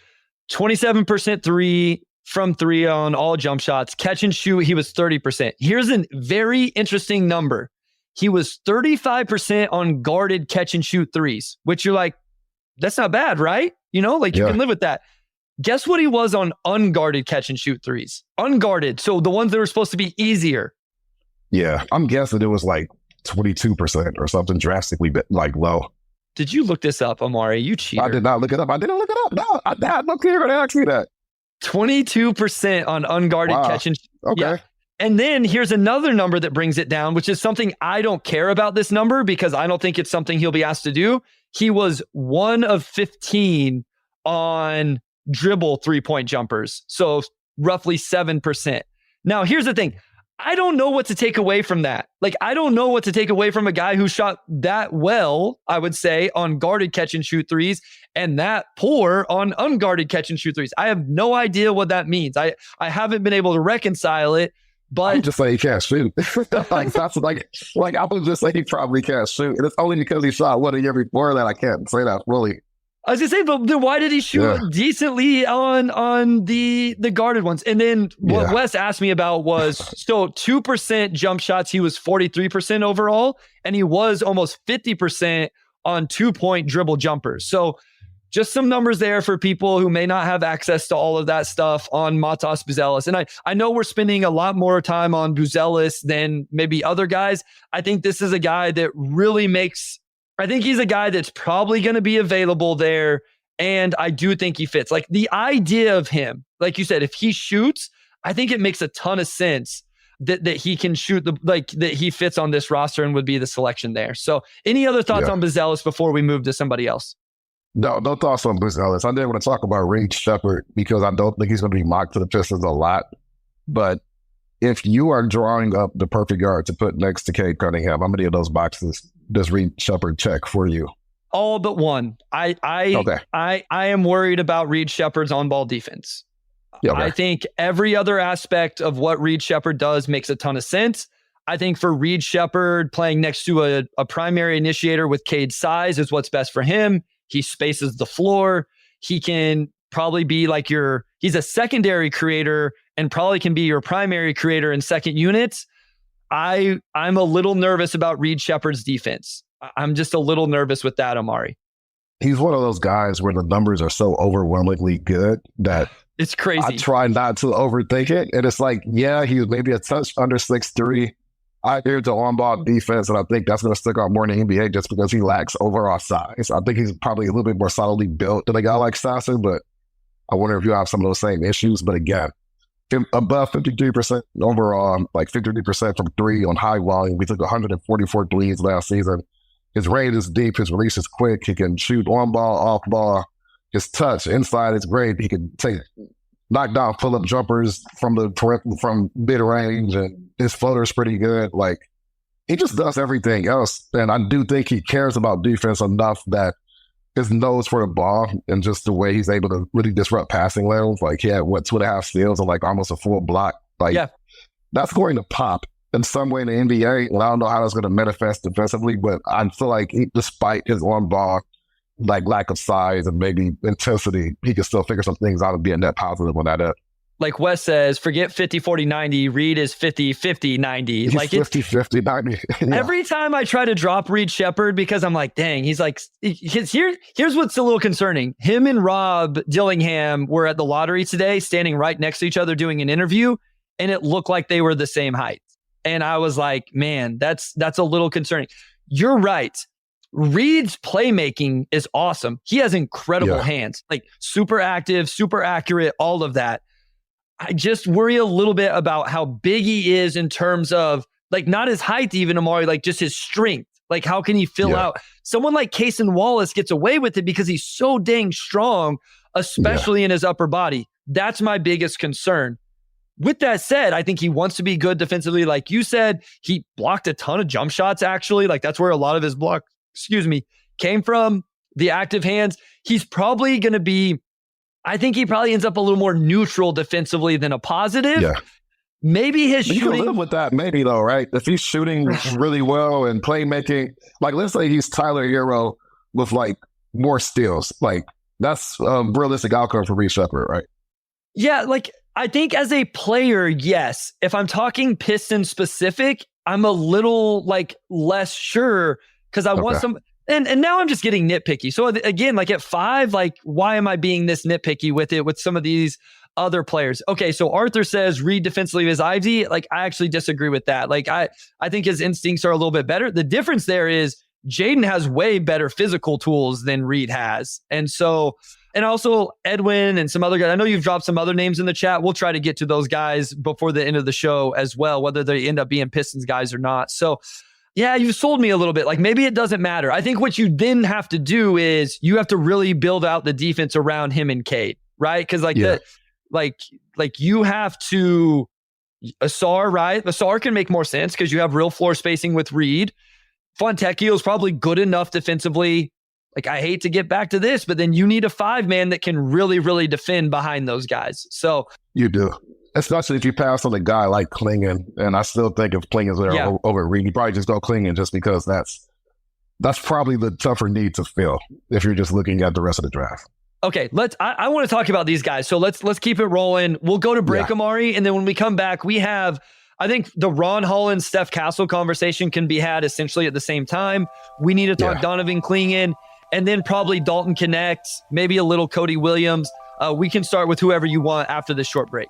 27% from 3 on all jump shots. Catch and shoot, he was 30%. Here's a very interesting number. He was 35% on guarded catch and shoot 3s, which you're like, that's not bad, right? You can live with that. Guess what he was on unguarded catch and shoot 3s? Unguarded. So the ones that were supposed to be easier. Yeah. I'm guessing it was like 22% or something drastically low. Did you look this up, Omari? You cheater. I did not look it up. No, I had no clue to ask me that. 22% on unguarded catch and shoot. Okay. Yeah. And then here's another number that brings it down, which is something I don't care about this number because I don't think it's something he'll be asked to do. He was 1 of 15 on dribble 3-point jumpers. So roughly 7%. Now, here's the thing. I don't know what to take away from that. Like, I don't know what to take away from a guy who shot that well, I would say, on guarded catch and shoot 3s and that poor on unguarded catch and shoot 3s. I have no idea what that means. I haven't been able to reconcile it. But I'm just saying he can't shoot. That's I would just say he probably can't shoot. And it's only because he shot one a year before that I can't say that really. I was gonna say, but then why did he shoot decently on the guarded ones? And then what Wes asked me about was, so 2% jump shots, he was 43% overall, and he was almost 50% on 2-point dribble jumpers. So just some numbers there for people who may not have access to all of that stuff on Matas Buzelis. And I know we're spending a lot more time on Buzelis than maybe other guys. I think this is a guy that really I think he's a guy that's probably going to be available there. And I do think he fits. Like the idea of him, like you said, if he shoots, I think it makes a ton of sense that he can shoot that he fits on this roster and would be the selection there. So any other thoughts on Buzelis before we move to somebody else? No thoughts on Buzelis. I didn't want to talk about Reed Sheppard because I don't think he's going to be mocked to the Pistons a lot. But if you are drawing up the perfect guard to put next to Cade Cunningham, how many of those boxes does Reed Sheppard check for you? All but one. I am worried about Reed Sheppard's on-ball defense. Yeah, okay. I think every other aspect of what Reed Sheppard does makes a ton of sense. I think for Reed Sheppard, playing next to a primary initiator with Cade's size is what's best for him. He spaces the floor. He can probably be like he's a secondary creator and probably can be your primary creator in second units. I'm a little nervous about Reed Sheppard's defense. I'm just a little nervous with that, Omari. He's one of those guys where the numbers are so overwhelmingly good that it's crazy. I try not to overthink it. And it's like, yeah, he was maybe a touch under 6'3". I hear the on-ball defense, and I think that's going to stick out more in the NBA just because he lacks overall size. I think he's probably a little bit more solidly built than a guy like Sasser, but I wonder if you have some of those same issues. But again, above 53% overall, like 53% from three on high volume. We took 144 threes last season. His range is deep. His release is quick. He can shoot on ball, off ball. His touch inside is great. He can knock down pull-up jumpers from mid range, and his floater is pretty good. Like, he just does everything else. And I do think he cares about defense enough that his nose for the ball and just the way he's able to really disrupt passing lanes. Like, he had 2.5 steals and like almost a full block. Like, that's going to pop in some way in the NBA. And I don't know how that's going to manifest defensively, but I feel like despite his on ball lack of size and maybe intensity, he can still figure some things out and be a net positive on that end. Like Wes says, forget 50-40-90. Reed is 50-50-90. He's like 50-50-90. Yeah. Every time I try to drop Reed Sheppard because I'm like, dang, he's like, here's what's a little concerning. Him and Rob Dillingham were at the lottery today, standing right next to each other doing an interview, and it looked like they were the same height. And I was like, man, that's a little concerning. You're right. Reed's playmaking is awesome. He has incredible hands, like super active, super accurate, all of that. I just worry a little bit about how big he is in terms of like not his height even, Omari, like just his strength. Like how can he fill out? Someone like Cason Wallace gets away with it because he's so dang strong, especially in his upper body. That's my biggest concern. With that said, I think he wants to be good defensively. Like you said, he blocked a ton of jump shots, actually. Like that's where a lot of his came from, the active hands. He's probably going to be, I think he probably ends up a little more neutral defensively than a positive. Yeah. Maybe his shooting. You can live with that, maybe though, right? If he's shooting really well and playmaking, like let's say he's Tyler Hero with like more steals. Like that's a realistic outcome for Reed Sheppard, right? Yeah, like I think as a player, yes. If I'm talking Pistons specific, I'm a little like less sure because I want some. And now I'm just getting nitpicky. So again, like at 5, like why am I being this nitpicky with it with some of these other players? Okay, so Arthur says Reed defensively is Ivy. Like I actually disagree with that. Like I think his instincts are a little bit better. The difference there is Jaden has way better physical tools than Reed has. And so, and also Edwin and some other guys. I know you've dropped some other names in the chat. We'll try to get to those guys before the end of the show as well, whether they end up being Pistons guys or not. So yeah, you sold me a little bit. Like maybe it doesn't matter. I think what you then have to do is you have to really build out the defense around him and Cade, right? Because like you have to Asar, right? Asar can make more sense because you have real floor spacing with Reed. Fontecchio is probably good enough defensively. Like I hate to get back to this, but then you need a 5-man that can really, really defend behind those guys. So you do. Especially if you pass on a guy like Klingan, and I still think if Klingan's there over Reed, you probably just go Klingan just because that's probably the tougher need to fill if you're just looking at the rest of the draft. Okay, I want to talk about these guys. So let's keep it rolling. We'll go to break, Omari, and then when we come back, we have, I think the Ron Holland, Steph Castle conversation can be had essentially at the same time. We need to talk Donovan Clingan. and then probably Dalton Knecht, maybe a little Cody Williams. We can start with whoever you want after this short break.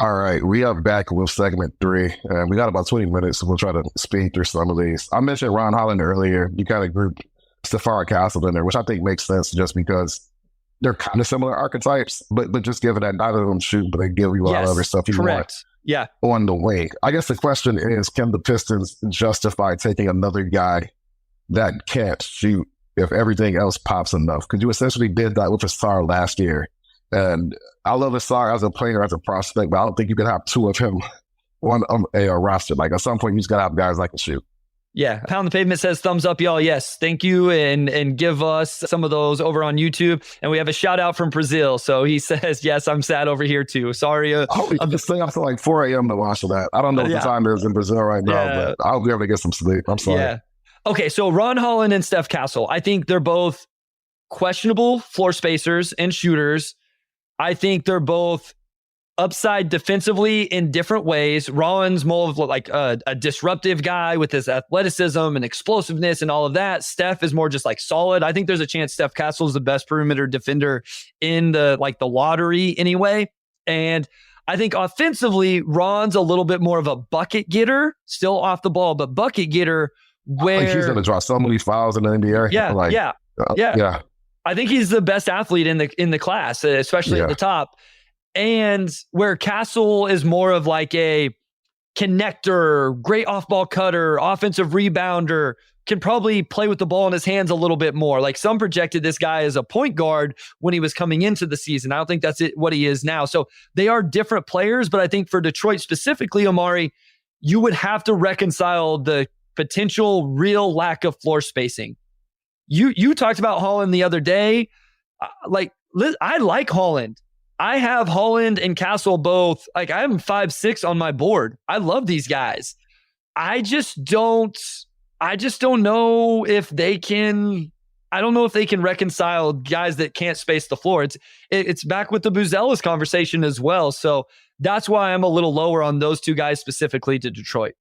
All right, we are back with segment 3, and we got about 20 minutes, so we'll try to speed through some of these. I mentioned Ron Holland earlier. You kind of grouped Holland Castle in there, which I think makes sense just because they're kind of similar archetypes, but just given that neither of them shoot, but they give you a lot of other stuff you want on the wing. I guess the question is, can the Pistons justify taking another guy that can't shoot if everything else pops enough? Because you essentially did that with Asar last year. And I love Asar as a player, as a prospect, but I don't think you can have two of him on a roster. Like, at some point, you just got to have guys that can shoot. Yeah. Pound the Pavement says, thumbs up, y'all. Yes. Thank you. And give us some of those over on YouTube. And we have a shout out from Brazil. So he says, yes, I'm sad over here too. Sorry. I'm just staying up till like 4 a.m. to watch that. I don't know what the time is in Brazil right now, but I'll be able to get some sleep. I'm sorry. Yeah. Okay. So Ron Holland and Steph Castle, I think they're both questionable floor spacers and shooters. I think they're both upside defensively in different ways. Ron's more of like a disruptive guy with his athleticism and explosiveness and all of that. Steph is more just like solid. I think there's a chance Steph Castle is the best perimeter defender in the lottery anyway. And I think offensively, Ron's a little bit more of a bucket getter, still off the ball, but bucket getter where I think he's going to draw so many fouls in the NBA. Yeah. I think he's the best athlete in the class, especially at the top. And where Castle is more of like a connector, great off-ball cutter, offensive rebounder, can probably play with the ball in his hands a little bit more. Like, some projected this guy as a point guard when he was coming into the season. I don't think that's what he is now. So they are different players, but I think for Detroit specifically, Omari, you would have to reconcile the potential real lack of floor spacing. You talked about Holland the other day. I like Holland. I have Holland and Castle both. Like, I have them 5'6" on my board. I love these guys. I just don't know if they can. I don't know if they can reconcile guys that can't space the floor. It's back with the Buzelis conversation as well. So that's why I'm a little lower on those two guys specifically to Detroit.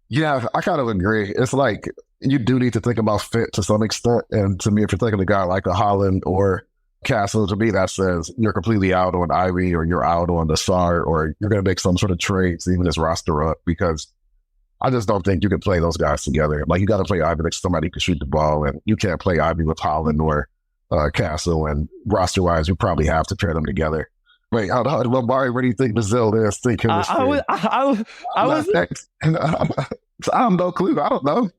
Yeah, I kind of agree. It's like, you do need to think about fit to some extent. And to me, if you're thinking of a guy like a Holland or Castle, to me, that says you're completely out on Ivy, or you're out on the SAR, or you're going to make some sort of trades, even this roster up, because I just don't think you can play those guys together. Like, you got to play Ivy like somebody who can shoot the ball, and you can't play Ivy with Holland or Castle. And roster-wise, you probably have to pair them together. Wait, Omari, where do you think Brazil is? I have no clue. I don't know.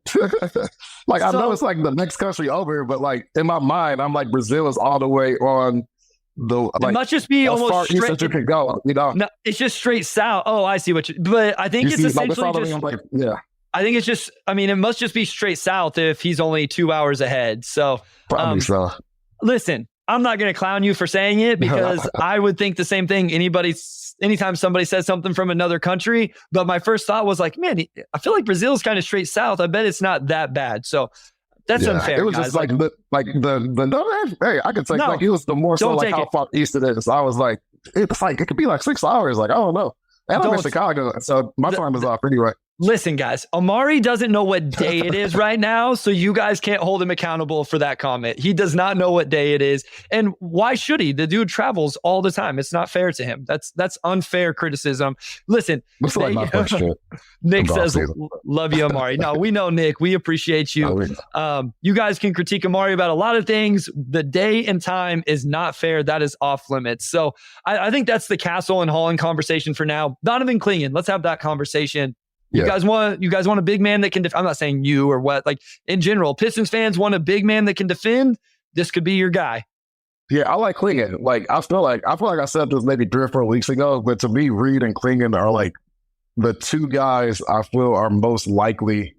I know it's like the next country over, but like, in my mind, I'm like, Brazil is all the way on the. Like, it must just be almost straight. East that you can go. You know, no, it's just straight south. Oh, I see what you. But I think it's essentially just. I think it's just. I mean, it must just be straight south if he's only 2 hours ahead. So probably so. Listen, I'm not going to clown you for saying it, because I would think the same thing. Anytime somebody says something from another country, but my first thought was like, man, I feel like Brazil is kind of straight south. I bet it's not that bad. So that's unfair. It was guys. just like the hey, I could say like, it was the more so like how far east it is. So I was like, it's like, it could be like 6 hours. Like, I don't know. And I'm in Chicago, so my time is off anyway. Listen, guys, Omari doesn't know what day it is right now, so you guys can't hold him accountable for that comment. He does not know what day it is. And why should he? The dude travels all the time. It's not fair to him. That's unfair criticism. Listen, Nick says, love you, Omari. No, we know, Nick. We appreciate you. You guys can critique Omari about a lot of things. The day and time is not fair. That is off limits. So I think that's the Castle and Holland conversation for now. Donovan Clingan, let's have that conversation. You guys want a big man that can I'm not saying you or what, like, in general, Pistons fans want a big man that can defend. This could be your guy. Yeah, I like Clingan. Like, I feel like I said this maybe 3 or 4 weeks ago, but to me, Reed and Clingan are like the two guys I feel are most likely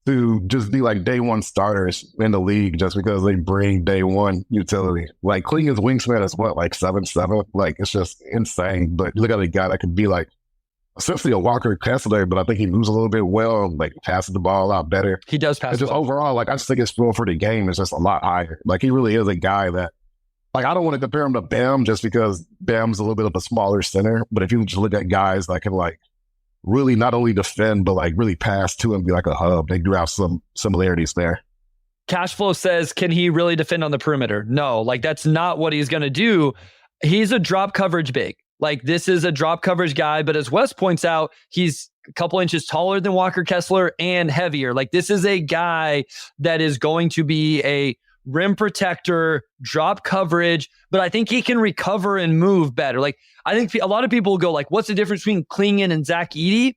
to just be like day one starters in the league, just because they bring day one utility. Like, Clingan's wingspan is what, like 7'7"? Like, it's just insane. But you look at a guy that could be like essentially a Walker Kessler, but I think he moves a little bit well, like passes the ball a lot better. He does pass. Just overall, like, I just think his feel for the game is just a lot higher. Like, he really is a guy that Like, I don't want to compare him to Bam just because Bam's a little bit of a smaller center. But if you just look at guys that can like really not only defend, but like really pass to him, be like a hub, they do have some similarities there. Cashflow says, can he really defend on the perimeter? No, like that's not what he's going to do. He's a drop coverage big. Like this is a drop coverage guy, but as Wes points out, he's a couple inches taller than Walker Kessler and heavier. Like this is a guy that is going to be a rim protector, drop coverage, but I think he can recover and move better. Like I think a lot of people go like, what's the difference between Klingan and Zach Edey?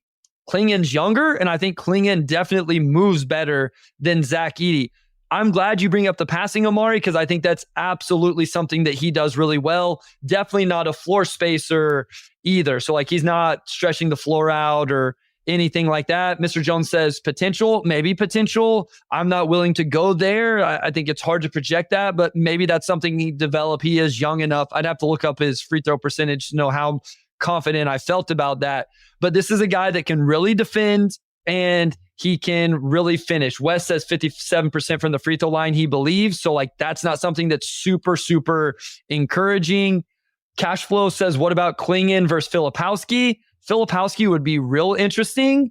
Klingan's younger, and I think Klingan definitely moves better than Zach Edey. I'm glad you bring up the passing, Omari, because I think that's absolutely something that he does really well. Definitely not a floor spacer either. So like he's not stretching the floor out or anything like that. Mr. Jones says potential, maybe potential. I'm not willing to go there. I think it's hard to project that, but maybe that's something he develop. He is young enough. I'd have to look up his free throw percentage to know how confident I felt about that. But this is a guy that can really defend and he can really finish. Wes says 57% from the free throw line, he believes. So like that's not something that's super, super encouraging. Cashflow says, what about Klingan versus Filipowski? Filipowski would be real interesting.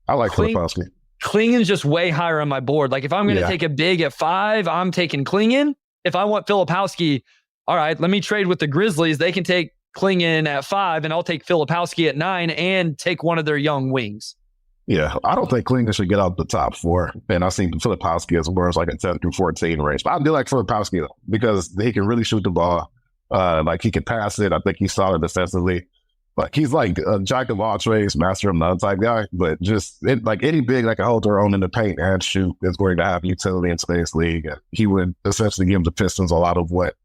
I like Filipowski. Klingan's just way higher on my board. Like if I'm going to take a big at 5, I'm taking Klingan. If I want Filipowski, all right, let me trade with the Grizzlies. They can take Klingan at 5 and I'll take Filipowski at 9 and take one of their young wings. Yeah, I don't think Klingan should get out the top 4. And I've seen Filipowski as more as like a 10 through 14 range. But I do like Filipowski though, because he can really shoot the ball. Like he can pass it. I think he's solid defensively. Like he's like a jack of all trades, master of none type guy. But like any big that can hold their own in the paint and shoot is going to have utility in today's league. And he would essentially give the Pistons a lot of what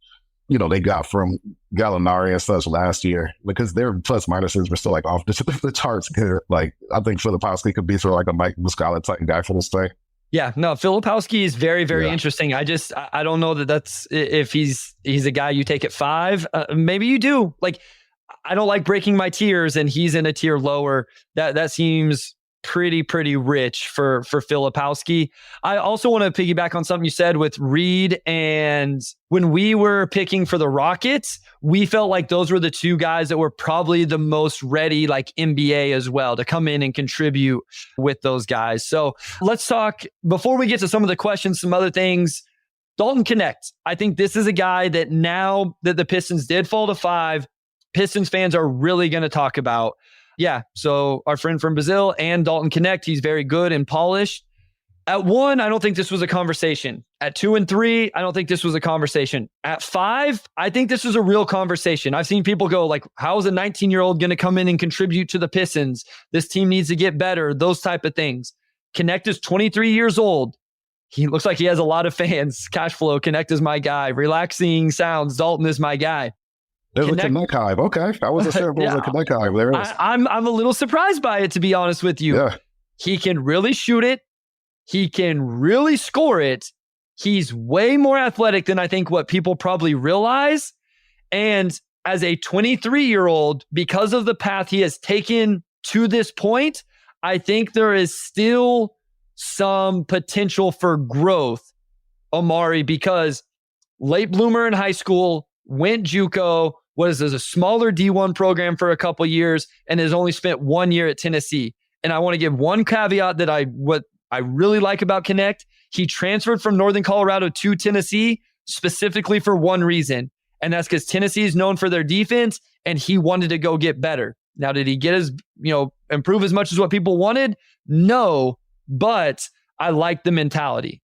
they got from Gallinari and such last year, because their plus minuses were still like off the charts good. Like I think Filipowski could be sort of like a Mike Muscala type guy for this thing. Yeah, no, Filipowski is very, very interesting. I don't know that's if he's a guy you take at 5. Maybe you do. Like I don't like breaking my tiers, and he's in a tier lower. That seems pretty rich for Filipowski. I also want to piggyback on something you said with Reed, and when we were picking for the Rockets, we felt like those were the 2 guys that were probably the most ready, like NBA as well, to come in and contribute with those guys. So let's talk, before we get to some of the questions, some other things. Dalton Knecht. I think this is a guy that now that the Pistons did fall to 5, Pistons fans are really going to talk about. Yeah, so our friend from Brazil and Dalton Knecht, he's very good and polished. At 1, I don't think this was a conversation. At 2 and 3, I don't think this was a conversation. At 5, I think this is a real conversation. I've seen people go like, how is a 19-year-old going to come in and contribute to the Pistons? This team needs to get better, those type of things. Knecht is 23 years old. He looks like he has a lot of fans. Cashflow, Knecht is my guy. Relaxing Sounds, Dalton is my guy. There's a Knecht hive. Okay. I wasn't sure if it was a Knecht hive. There it is. I'm a little surprised by it, to be honest with you. Yeah. He can really shoot it. He can really score it. He's way more athletic than I think what people probably realize. And as a 23-year-old, because of the path he has taken to this point, I think there is still some potential for growth, Omari, because late bloomer in high school, went JUCO, was a smaller D1 program for a couple years, and has only spent 1 year at Tennessee. And I want to give one caveat that what I really like about Knecht. He transferred from Northern Colorado to Tennessee specifically for one reason, and that's because Tennessee is known for their defense, and he wanted to go get better. Now, did he get improve as much as what people wanted? No, but I like the mentality.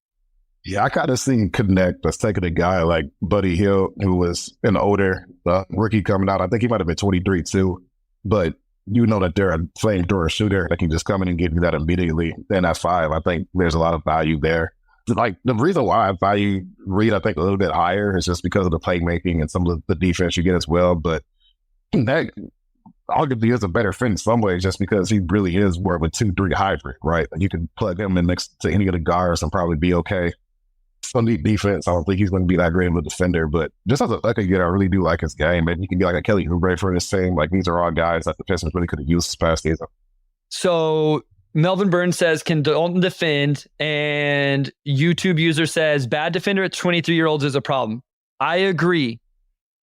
Yeah, I kind of seen Knecht that's taking a guy like Buddy Hield, who was an older rookie coming out. I think he might have been 23 too, but that they're a flamethrower shooter that can just come in and give you that immediately. Then at 5, I think there's a lot of value there. Like the reason why I value Reed, I think a little bit higher is just because of the playmaking and some of the defense you get as well. But that arguably is a better fit in some ways, just because he really is more of a 2-3 hybrid, right? And you can plug him in next to any of the guards and probably be okay. Some neat defense. I don't think he's going to be that great of a defender, but just as a getter, I really do like his game. And he can be like a Kelly Oubre for this team. Like these are all guys that the Pistons really could have used this past season. So Melvin Burns says, can Dalton defend? And YouTube user says, bad defender at 23-year-olds is a problem. I agree.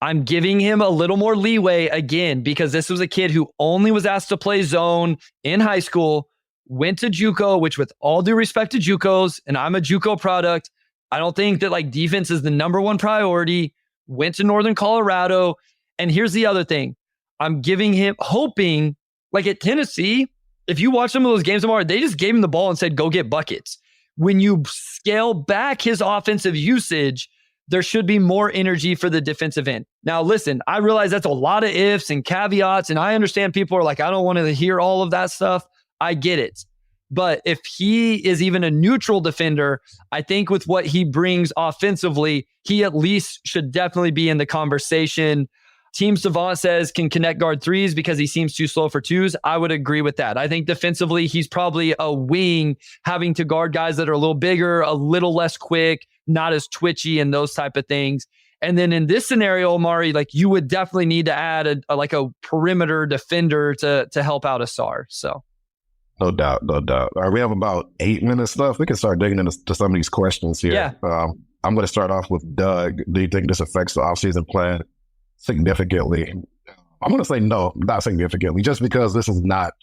I'm giving him a little more leeway again, because this was a kid who only was asked to play zone in high school, went to JUCO, which with all due respect to JUCOs, and I'm a JUCO product, I don't think that like defense is the number one priority, went to Northern Colorado. And here's the other thing. I'm giving him, hoping, like at Tennessee, if you watch some of those games tomorrow, they just gave him the ball and said, go get buckets. When you scale back his offensive usage, there should be more energy for the defensive end. Now, listen, I realize that's a lot of ifs and caveats, and I understand people are like, I don't want to hear all of that stuff. I get it. But if he is even a neutral defender, I think with what he brings offensively, he at least should definitely be in the conversation. Team Savant says can connect guard threes because he seems too slow for twos. I would agree with that. I think defensively, he's probably a wing, having to guard guys that are a little bigger, a little less quick, not as twitchy and those type of things. And then in this scenario, Omari, like you would definitely need to add a perimeter defender to help out Asar. So. No doubt, no doubt. All right, we have about 8 minutes left. We can start digging into some of these questions here. Yeah. I'm going to start off with Doug. Do you think this affects the offseason plan significantly? I'm going to say no, not significantly, just because this is not,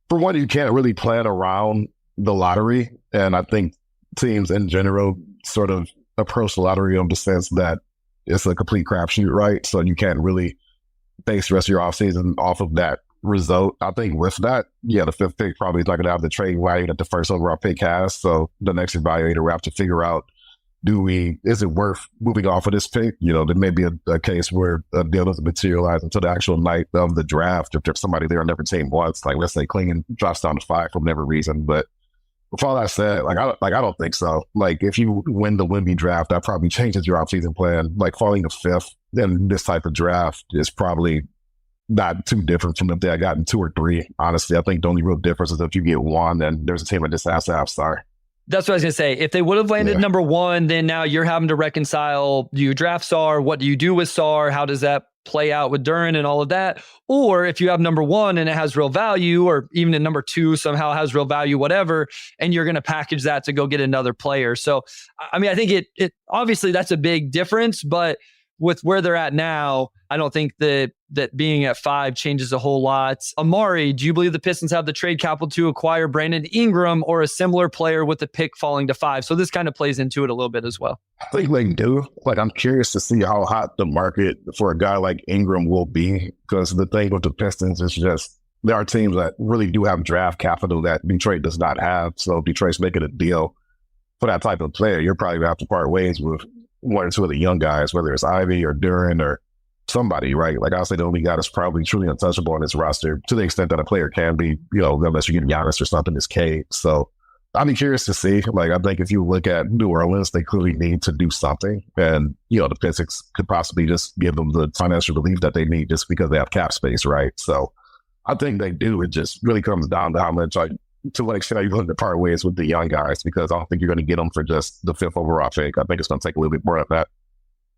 for one, you can't really plan around the lottery. And I think teams in general sort of approach the lottery in the sense that it's a complete crapshoot, right? So you can't really base the rest of your offseason off of that result. I think with that, yeah, the fifth pick probably is not going to have the trade value that the first overall pick has. So the next evaluator will have to figure out, is it worth moving off of this pick? You know, there may be a case where a deal doesn't materialize until the actual night of the draft. If there's somebody there on every team wants, like let's say Klingan drops down to 5 for whatever reason. But with all that said, I don't think so. Like if you win the Wemby draft, that probably changes your offseason plan. Like falling to 5th, then this type of draft is probably not too different from if they had gotten 2 or 3. Honestly, I think the only real difference is if you get 1, then there's a team that just has to have Star. That's what I was going to say. If they would have landed number 1, then now you're having to reconcile, do you draft Sar? What do you do with Sar? How does that play out with Duren and all of that? Or if you have number 1 and it has real value, or even in number 2 somehow has real value, whatever, and you're going to package that to go get another player. So, I mean, I think it obviously that's a big difference, but with where they're at now, I don't think that being at 5 changes a whole lot. Omari, do you believe the Pistons have the trade capital to acquire Brandon Ingram or a similar player with the pick falling to 5? So this kind of plays into it a little bit as well. I think they do. Like, I'm curious to see how hot the market for a guy like Ingram will be, because the thing with the Pistons is just there are teams that really do have draft capital that Detroit does not have. So if Detroit's making a deal for that type of player, you're probably going to have to part ways with 1 or 2 of the young guys, whether it's Ivy or Duren or somebody, right? Like I'll say the only guy that's probably truly untouchable on this roster, to the extent that a player can be, you know, unless you get Giannis or something, is Cade. So I'd be curious to see. Like I think if you look at New Orleans, they clearly need to do something. And, you know, the Pistons could possibly just give them the financial relief that they need just because they have cap space, right? So I think they do. It just really comes down to how much, like, to what extent are you willing to part ways with the young guys? Because I don't think you're going to get them for just the 5th overall pick. I think it's going to take a little bit more of that.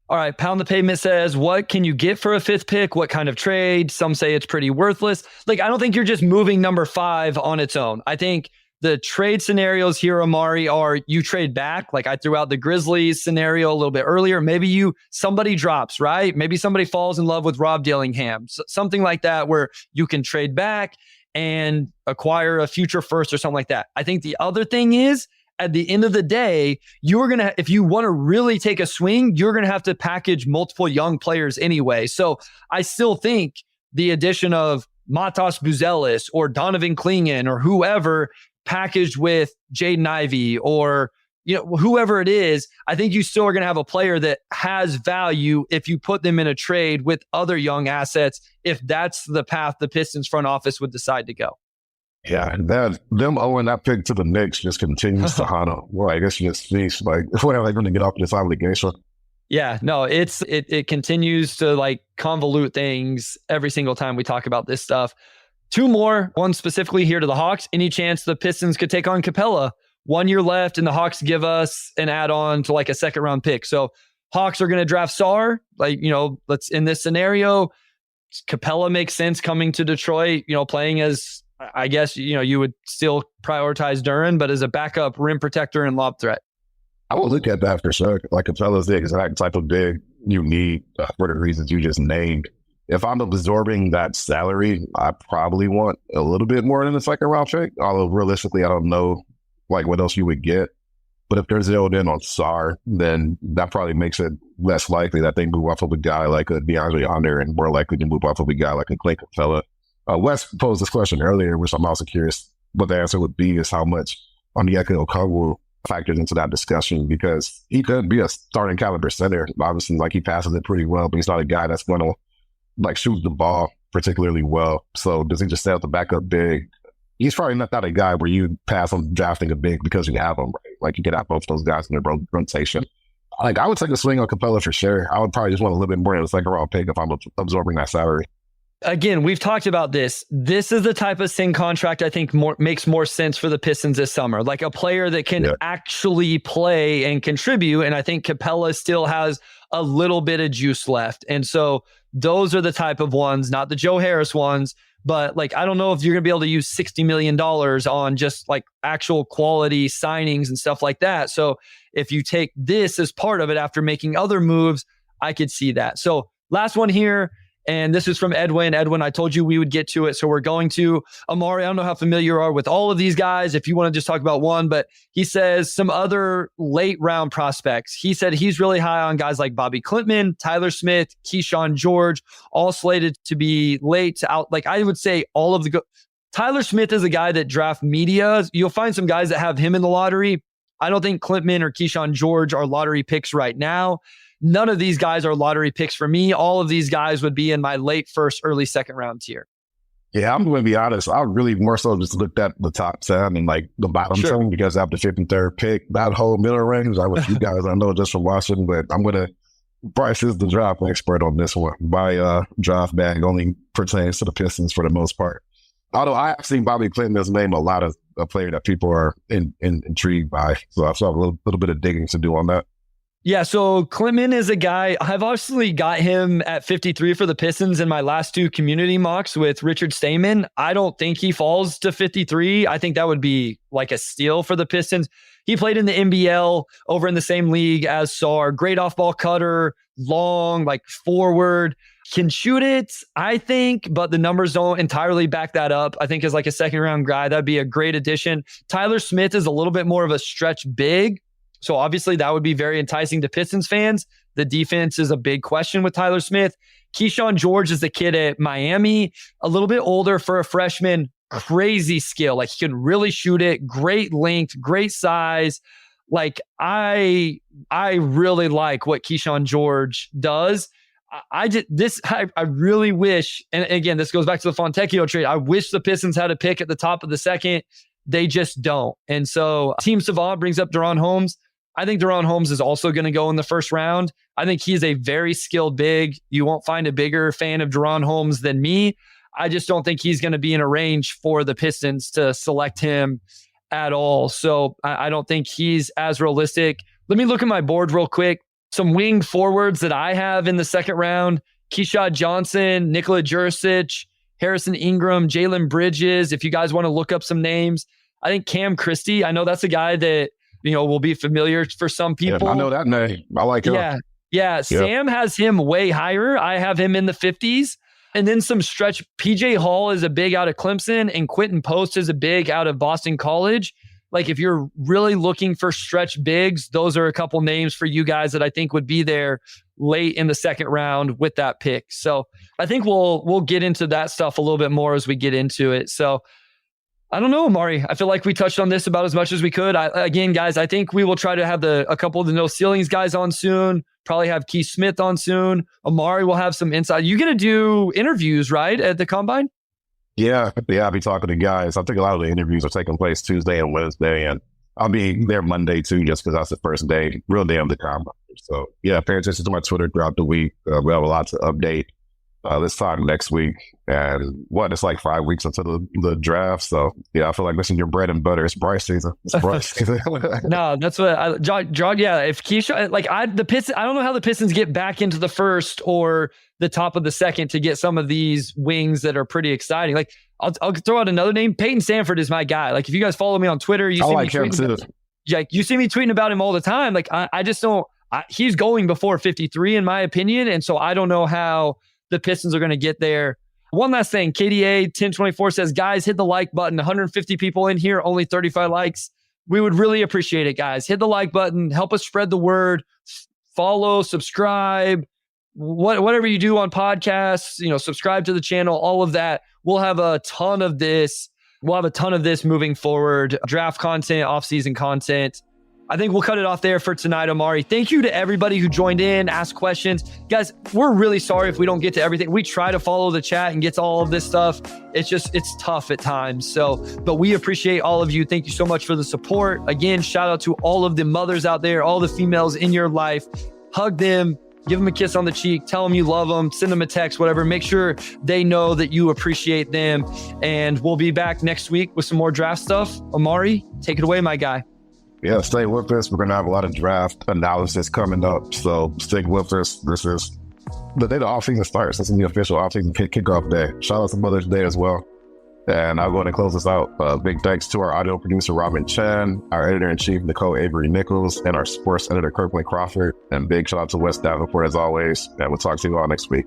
All right. Pound the Pavement says, what can you get for a 5th pick? What kind of trade? Some say it's pretty worthless. Like, I don't think you're just moving number 5 on its own. I think the trade scenarios here, Omari, are you trade back. Like I threw out the Grizzlies scenario a little bit earlier. Maybe somebody drops, right? Maybe somebody falls in love with Rob Dillingham. Something like that where you can trade back and acquire a future first or something like that. I think the other thing is, at the end of the day, if you want to really take a swing, you're going to have to package multiple young players anyway. So I still think the addition of Matas Buzelis or Donovan Clingan or whoever packaged with Jaden Ivey or, you know, whoever it is, I think you still are going to have a player that has value if you put them in a trade with other young assets, if that's the path the Pistons front office would decide to go. Yeah, them owing that pick to the Knicks just continues to haunt them. Well, I guess you just cease, like, when are they going to get off this obligation? Yeah, no, it continues to like convolute things every single time we talk about this stuff. 2 more, one specifically here to the Hawks. Any chance the Pistons could take on Capella? 1 year left, and the Hawks give us an add-on to like a 2nd round pick. So Hawks are going to draft Sar. Like, you know, in this scenario, Capella makes sense coming to Detroit, you know, playing as, I guess, you know, you would still prioritize Duren, but as a backup rim protector and lob threat. I would look at that for sure. Like Capella's the exact type of big you need for the reasons you just named. If I'm absorbing that salary, I probably want a little bit more than a second round pick. Although realistically, I don't know like what else you would get. But if they're zeroed in on SAR, then that probably makes it less likely that they move off of a guy like a DeAndre Hunter and more likely to move off of a guy like a Clay Capella. Wes posed this question earlier, which I'm also curious what the answer would be, is how much Onyeka Okongwu factors into that discussion, because he could be a starting caliber center. Obviously, like, he passes it pretty well, but he's not a guy that's going to like shoot the ball particularly well. So does he just stay at the backup big? He's probably not that a guy where you pass on drafting a big because you have him, right? Like, you could have both those guys in their rotation. Like, I would take a swing on Capella for sure. I would probably just want a little bit more in the second round pick if I'm absorbing that salary. Again, we've talked about this. This is the type of SING contract I think makes more sense for the Pistons this summer. Like, a player that can actually play and contribute. And I think Capella still has a little bit of juice left. And so those are the type of ones, not the Joe Harris ones. But like, I don't know if you're going to be able to use $60 million on just like actual quality signings and stuff like that. So if you take this as part of it after making other moves, I could see that. So last one here, and this is from Edwin. Edwin, I told you we would get to it, so we're going to. Omari, I don't know how familiar you are with all of these guys, if you want to just talk about one, but he says some other late round prospects. He said he's really high on guys like Bobby Klintman, Tyler Smith, Keyshawn George, all slated to be late to out. Like, I would say all of the Tyler Smith is a guy that draft media. You'll find some guys that have him in the lottery. I don't think Klintman or Keyshawn George are lottery picks right now. None of these guys are lottery picks for me. All of these guys would be in my late first, early second round tier. Yeah, I'm going to be honest. I really more so just looked at the top 10 and like the bottom 10, because after 53rd pick, that whole middle range, I wish you guys, I know just from watching, but I'm going to, Bryce is the draft expert on this one. My draft bag only pertains to the Pistons for the most part. Although I have seen Bobby Clinton's name a lot of a player that people are intrigued by. So I still have a little bit of digging to do on that. Yeah, so Klintman is a guy, I've obviously got him at 53 for the Pistons in my last two community mocks with Richard Stayman. I don't think he falls to 53. I think that would be like a steal for the Pistons. He played in the NBL over in the same league as Sar. Great off-ball cutter, long, like forward, can shoot it, I think, but the numbers don't entirely back that up. I think as like a second-round guy, that'd be a great addition. Tyler Smith is a little bit more of a stretch big. So obviously that would be very enticing to Pistons fans. The defense is a big question with Tyler Smith. Keyshawn George is the kid at Miami, a little bit older for a freshman, crazy skill. Like, he can really shoot it, great length, great size. Like, I really like what Keyshawn George does. I really wish, and again, this goes back to the Fontecchio trade. I wish the Pistons had a pick at the top of the second. They just don't. And so Team Savant brings up Deron Holmes. I think Deron Holmes is also going to go in the first round. I think he's a very skilled big. You won't find a bigger fan of Deron Holmes than me. I just don't think he's going to be in a range for the Pistons to select him at all. So I don't think he's as realistic. Let me look at my board real quick. Some wing forwards that I have in the second round: Keyshawn Johnson, Nikola Jurisic, Harrison Ingram, Jalen Bridges. If you guys want to look up some names, I think Cam Christie. I know that's a guy that, you know, will be familiar for some people. Yeah, I know that name. I like him. Yeah. Sam has him way higher. I have him in the 50s. And then some stretch. PJ Hall is a big out of Clemson, and Quentin Post is a big out of Boston College. Like, if you're really looking for stretch bigs, those are a couple names for you guys that I think would be there late in the second round with that pick. So I think we'll get into that stuff a little bit more as we get into it. So I don't know, Omari. I feel like we touched on this about as much as we could. Again, guys, I think we will try to have a couple of the No Ceilings guys on soon. Probably have Keith Smith on soon. Omari will have some insight. You going to do interviews, right, at the Combine? Yeah, I'll be talking to guys. I think a lot of the interviews are taking place Tuesday and Wednesday, and I'll be there Monday too, just because that's the first real day of the Combine. So yeah, pay attention to my Twitter throughout the week. We have a lot to update this time next week. And it's like 5 weeks until the draft. So yeah, I feel like this is your bread and butter. It's Bryce season. It's Bryce season. No, that's what John. Yeah, if Keyshawn, the Pistons, I don't know how the Pistons get back into the first or the top of the second to get some of these wings that are pretty exciting. Like, I'll throw out another name. Peyton Sanford is my guy. Like, if you guys follow me on Twitter, you see like him too. like you see me tweeting about him all the time. Like I just don't, he's going before 53 in my opinion. And so I don't know how the Pistons are going to get there. One last thing, KDA 1024 says, guys, hit the like button. 150 people in here, only 35 likes. We would really appreciate it, guys. Hit the like button. Help us spread the word. Follow, subscribe, whatever you do on podcasts, subscribe to the channel, all of that. We'll have a ton of this. We'll have a ton of this moving forward. Draft content, off-season content. I think we'll cut it off there for tonight, Omari. Thank you to everybody who joined in, asked questions. Guys, we're really sorry if we don't get to everything. We try to follow the chat and get to all of this stuff. It's tough at times. But we appreciate all of you. Thank you so much for the support. Again, shout out to all of the mothers out there, all the females in your life. Hug them, give them a kiss on the cheek, tell them you love them, send them a text, whatever. Make sure they know that you appreciate them. And we'll be back next week with some more draft stuff. Omari, take it away, my guy. Yeah, stay with us. We're going to have a lot of draft analysis coming up. So stick with us. This is the day the offseason starts. This is the official offseason kickoff day. Shout out to Mother's Day as well. And I'll go ahead and close this out. Big thanks to our audio producer, Robin Chan, our editor-in-chief, Nicole Avery Nichols, and our sports editor, Kirkland Crawford. And big shout out to Wes Davenport as always. And we'll talk to you all next week.